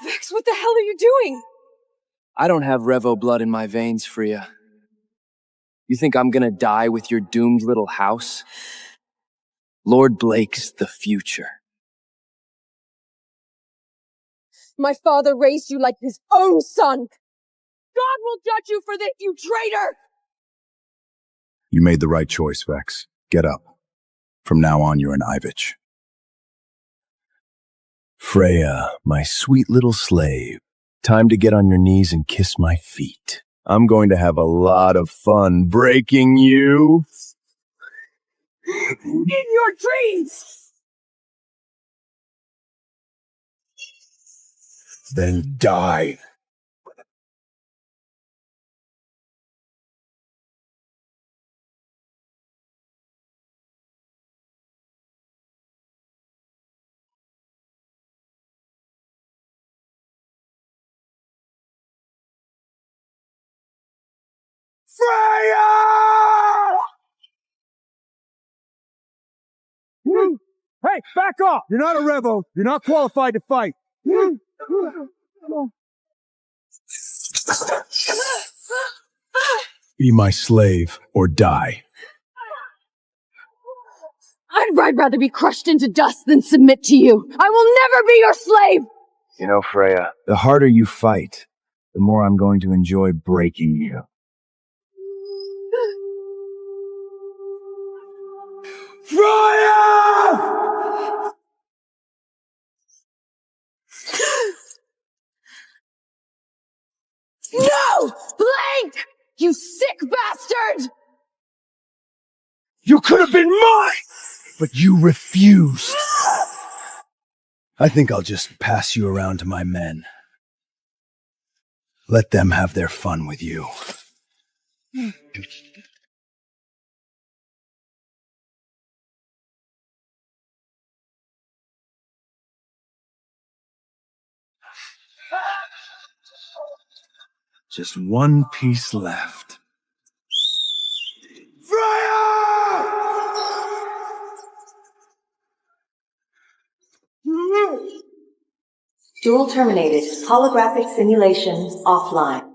Vex, what the hell are you doing? I don't have Revo blood in my veins, Freya. You think I'm gonna die with your doomed little house? Lord Blake's the future. My father raised you like his own son. God will judge you for this, you traitor! You made the right choice, Vex. Get up. From now on, you're an Ivich. Freya, my sweet little slave. Time to get on your knees and kiss my feet. I'm going to have a lot of fun breaking you. In your dreams! Then die. Freya! Hey, back off! You're not a Revo. You're not qualified to fight. Be my slave or die. I'd rather be crushed into dust than submit to you. I will never be your slave! You know, Freya, the harder you fight, the more I'm going to enjoy breaking you. Freya! No! Blake! You sick bastard! You could have been mine! But you refused. I think I'll just pass you around to my men. Let them have their fun with you. Just one piece left. Duel terminated. Holographic simulations offline.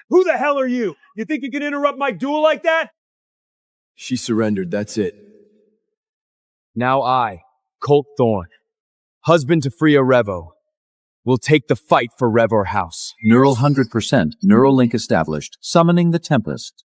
Who the hell are you? You think you can interrupt my duel like that? She surrendered, that's it. Now I, Colt Thorne, husband to Freya Revo, will take the fight for Revor House. Neural 100%. Neural link established. Summoning the Tempest.